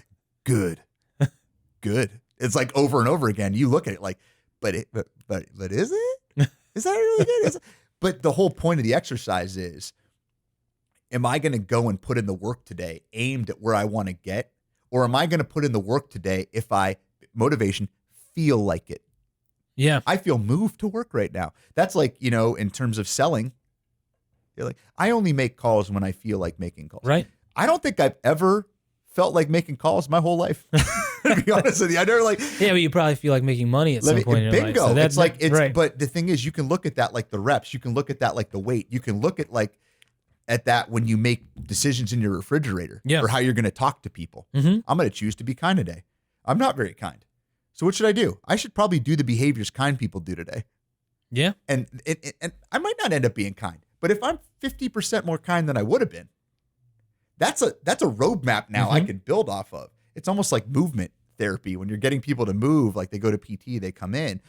Good, good. It's like over and over again. You look at it like, but is it? Is that really good? But the whole point of the exercise is, am I going to go and put in the work today aimed at where I want to get? Or am I going to put in the work today if motivation, feel like it? Yeah. I feel moved to work right now. That's like, in terms of selling, you're like, I only make calls when I feel like making calls. Right. I don't think I've ever felt like making calls my whole life. To be honest with you, I never like. Yeah, but you probably feel like making money at some point in your life. Bingo. So It's like, right. but the thing is, you can look at that like the reps. You can look at that like the weight. You can look at that when you make decisions in your refrigerator or how you're going to talk to people. Mm-hmm. I'm going to choose to be kind today. I'm not very kind. So what should I do? I should probably do the behaviors kind people do today. Yeah. And I might not end up being kind, but if I'm 50% more kind than I would have been, that's a roadmap now I can build off of. It's almost like movement therapy. When you're getting people to move, like they go to PT, they come in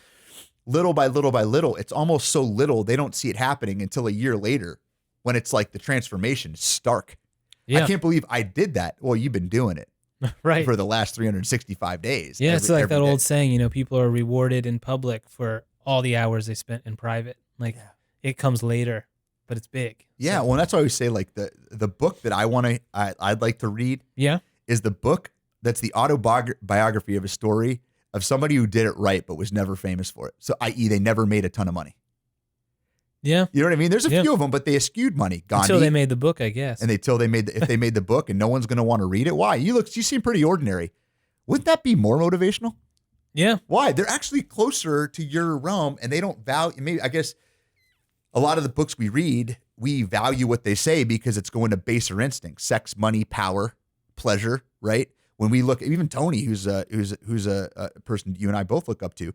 little by little by little. It's almost so little they don't see it happening until a year later when it's like the transformation is stark. Yeah. I can't believe I did that. Well, you've been doing it. Right. For the last 365 days. Yeah, it's like that day. old saying, people are rewarded in public for all the hours they spent in private. Like it comes later, but it's big. Yeah, well, that's why I always say like the book that I'd like to read is the book that's the autobiography of a story of somebody who did it right but was never famous for it. So i.e. they never made a ton of money. Yeah. You know what I mean? There's a few of them, but they eschewed money. Gandhi, until they made the book, I guess. And if they made the book and no one's going to want to read it, why? You seem pretty ordinary. Wouldn't that be more motivational? Yeah. Why? They're actually closer to your realm and they don't value, maybe, I guess a lot of the books we read, we value what they say because it's going to baser instincts, sex, money, power, pleasure, right? When we look, even Tony, who's a person you and I both look up to,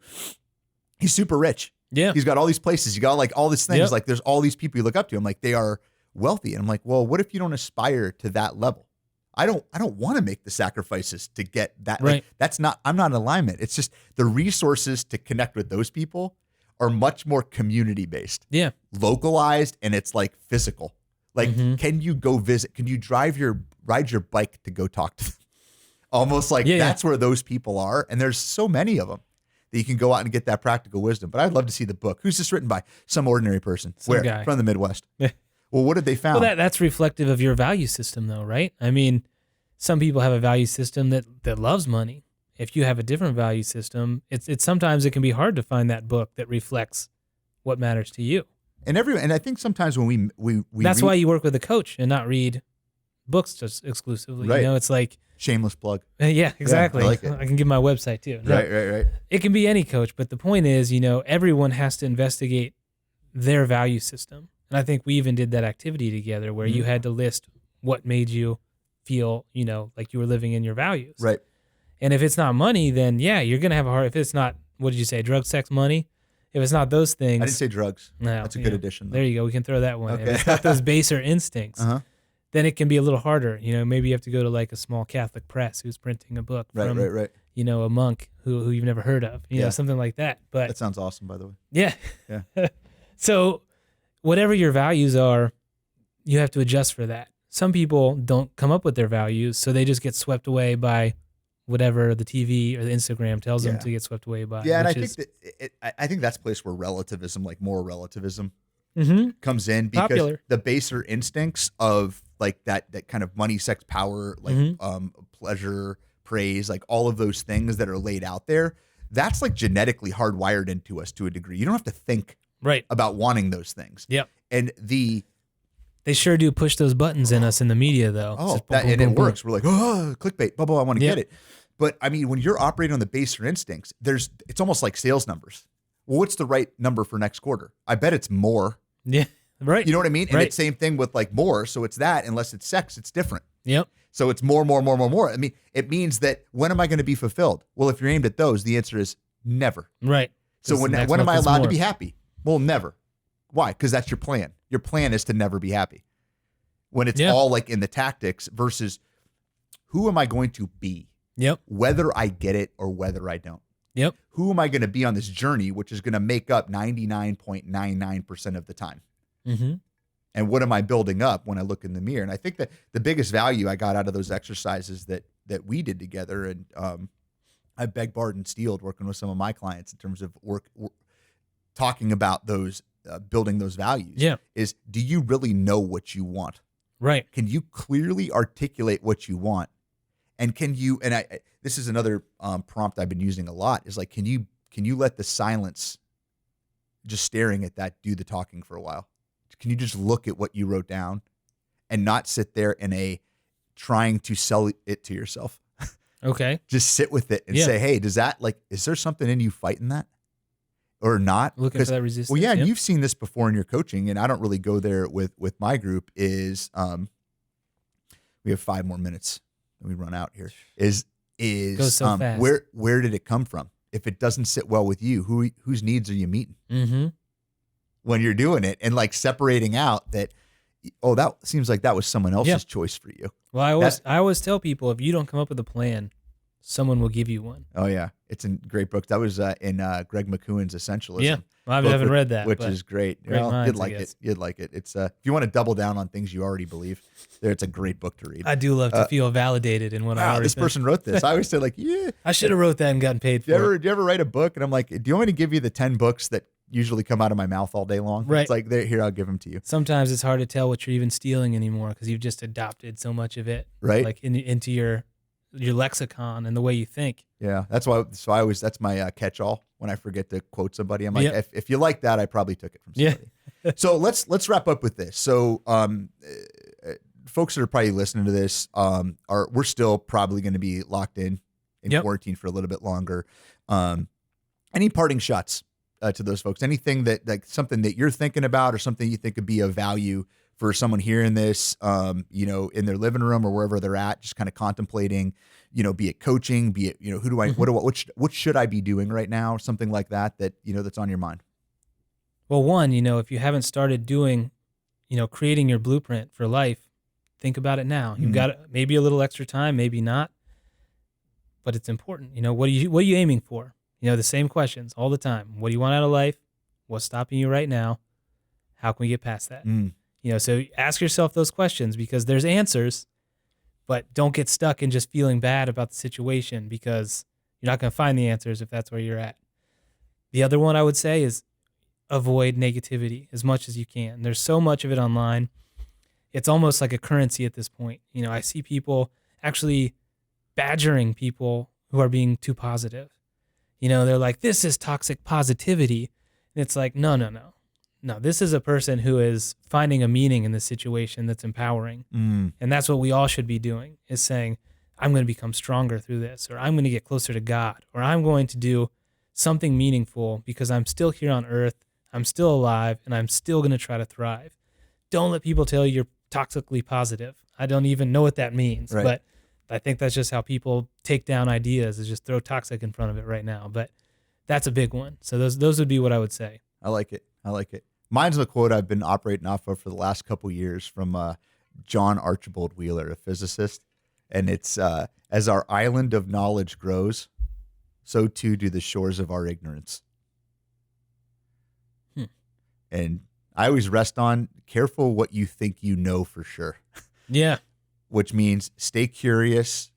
he's super rich. Yeah. He's got all these places. You got like all these things. Yep. Like there's all these people you look up to. I'm like, they are wealthy. And I'm like, well, what if you don't aspire to that level? I don't want to make the sacrifices to get that. Right. Like, I'm not in alignment. It's just the resources to connect with those people are much more community based. Yeah. Localized. And it's like physical. Like, can you go visit? Can you ride your bike to go talk to them? Almost like that's where those people are. And there's so many of them that you can go out and get that practical wisdom. But I'd love to see the book. Who's this written by? Some ordinary person. Some guy. From the Midwest. Well, what did they found? Well, that's reflective of your value system though, right? I mean, some people have a value system that loves money. If you have a different value system, it's sometimes it can be hard to find that book that reflects what matters to you. And I think sometimes when we that's why you work with a coach and not read books just exclusively. Right. It's like shameless plug. Yeah, exactly. Yeah, I like it. I can give my website too. No, right. It can be any coach, but the point is, everyone has to investigate their value system. And I think we even did that activity together where you had to list what made you feel, like you were living in your values. Right. And if it's not money, then you're going to have a hard, if it's not, what did you say? Drugs, sex, money. If it's not those things. I didn't say drugs. No, that's a good addition. Though. There you go. We can throw that one. Okay. If it's not those baser instincks, then it can be a little harder. Maybe you have to go to like a small Catholic press who's printing a book from, right. A monk who you've never heard of, something like that. But that sounds awesome, by the way. Yeah. Yeah. So whatever your values are, you have to adjust for that. Some people don't come up with their values, so they just get swept away by whatever the TV or the Instagram tells them to get swept away by. Yeah, and I think that's a place where relativism, like moral relativism, comes in because popular. The baser instincts of like that kind of money, sex, power, like pleasure, praise, like all of those things that are laid out there, that's like genetically hardwired into us to a degree. You don't have to think about wanting those things. Yep. And they sure do push those buttons in us in the media, though. Oh, and it works. We're like, clickbait, blah, blah, I want to get it. But I mean, when you're operating on the baser instincts, it's almost like sales numbers. Well, what's the right number for next quarter? I bet it's more. Yeah, right. You know what I mean? And it's same thing with like more. So it's that, unless it's sex, it's different. Yep. So it's more. I mean, it means that when am I going to be fulfilled? Well, if you're aimed at those, the answer is never. Right. So when am I allowed to be happy? Well, never. Why? Because that's your plan. Your plan is to never be happy. When it's all like in the tactics versus who am I going to be? Yep. Whether I get it or whether I don't. Yep. Who am I going to be on this journey, which is going to make up 99.99% of the time? And what am I building up when I look in the mirror? And I think that the biggest value I got out of those exercises that we did together, and I begged, borrowed, and stealed working with some of my clients in terms of work talking about those, building those values. Yeah. Is, do you really know what you want? Right. Can you clearly articulate what you want? And can you, and this is another prompt I've been using a lot, is like, can you let the silence, just staring at that, do the talking for a while? Can you just look at what you wrote down and not sit there in trying to sell it to yourself? Okay. Just sit with it and say, hey, is there something in you fighing that or not? Looking for that resistance. Well, yeah, and you've seen this before in your coaching, and I don't really go there with my group, is we have 5 more minutes and we run out here. Goes so fast. Where did it come from? If it doesn't sit well with you, whose needs are you meeting? Mm-hmm. When you're doing it, and like separating out that, oh, that seems like that was someone else's choice for you. Well, I always tell people, if you don't come up with a plan, someone will give you one. Oh yeah, it's a great book. That was in Greg McKeown's Essentialism. Yeah, well, I haven't read that, which is great. You'd like it. You'd like it. It's if you want to double down on things you already believe, it's a great book to read. I do love to feel validated in what I already this person wrote this. I always say like, yeah, I should have wrote that and gotten paid for it. Do you ever write a book? And I'm like, do you want me to give you the 10 books that usually come out of my mouth all day long? Right. It's like, here, I'll give them to you. Sometimes it's hard to tell what you're even stealing anymore because you've just adopted so much of it, right? Like into your lexicon and the way you think. Yeah, that's why. So that's my catch-all when I forget to quote somebody. I'm like, if you like that, I probably took it from somebody. Yeah. So let's wrap up with this. So folks that are probably listening to this we're still probably going to be locked in quarantine for a little bit longer. Any parting shots to those folks? Anything that, like, something that you're thinking about or something you think could be of value for someone hearing this, in their living room or wherever they're at, just kind of contemplating, be it coaching, be it, who do I, what should I be doing right now? Something like that, that's on your mind. Well, one, if you haven't started doing, creating your blueprint for life, think about it now. You've got maybe a little extra time, maybe not, but it's important. What are you aiming for? The same questions all the time. What do you want out of life? What's stopping you right now? How can we get past that? So ask yourself those questions, because there's answers, but don't get stuck in just feeling bad about the situation, because you're not going to find the answers if that's where you're at. The other one I would say is avoid negativity as much as you can. There's so much of it online. It's almost like a currency at this point. I see people actually badgering people who are being too positive. They're like, this is toxic positivity. And it's like, no. No, this is a person who is finding a meaning in this situation that's empowering. And that's what we all should be doing, is saying, I'm going to become stronger through this, or I'm going to get closer to God, or I'm going to do something meaningful because I'm still here on earth, I'm still alive, and I'm still going to try to thrive. Don't let people tell you you're toxically positive. I don't even know what that means, right. But I think that's just how people take down ideas, is just throw toxic in front of it right now. But that's a big one. So those would be what I would say. I like it. Mine's a quote I've been operating off of for the last couple of years from John Archibald Wheeler, a physicist. And it's, as our island of knowledge grows, so too do the shores of our ignorance. And I always rest on, careful what you think you know for sure. Yeah. Which means stay curious.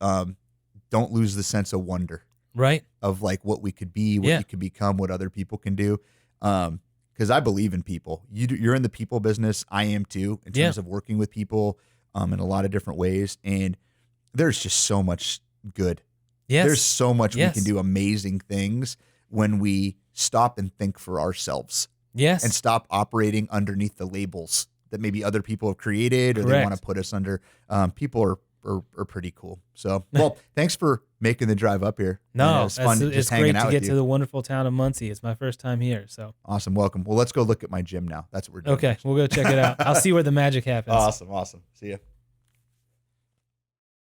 Don't lose the sense of wonder. Right. Of like what we could be, what you could become, what other people can do. Because I believe in people. You're in the people business. I am too, in terms of working with people in a lot of different ways. And there's just so much good. Yes. There's so much we can do amazing things when we stop and think for ourselves. Yes. And stop operating underneath the labels that maybe other people have created or they want to put us under. People are pretty cool. So, well, thanks for making the drive up here. No, it was fun it's great to get to the wonderful town of Muncie. It's my first time here. So awesome. Welcome. Well, let's go look at my gym now. That's what we're doing. Okay. We'll go check it out. I'll see where the magic happens. Awesome. See ya.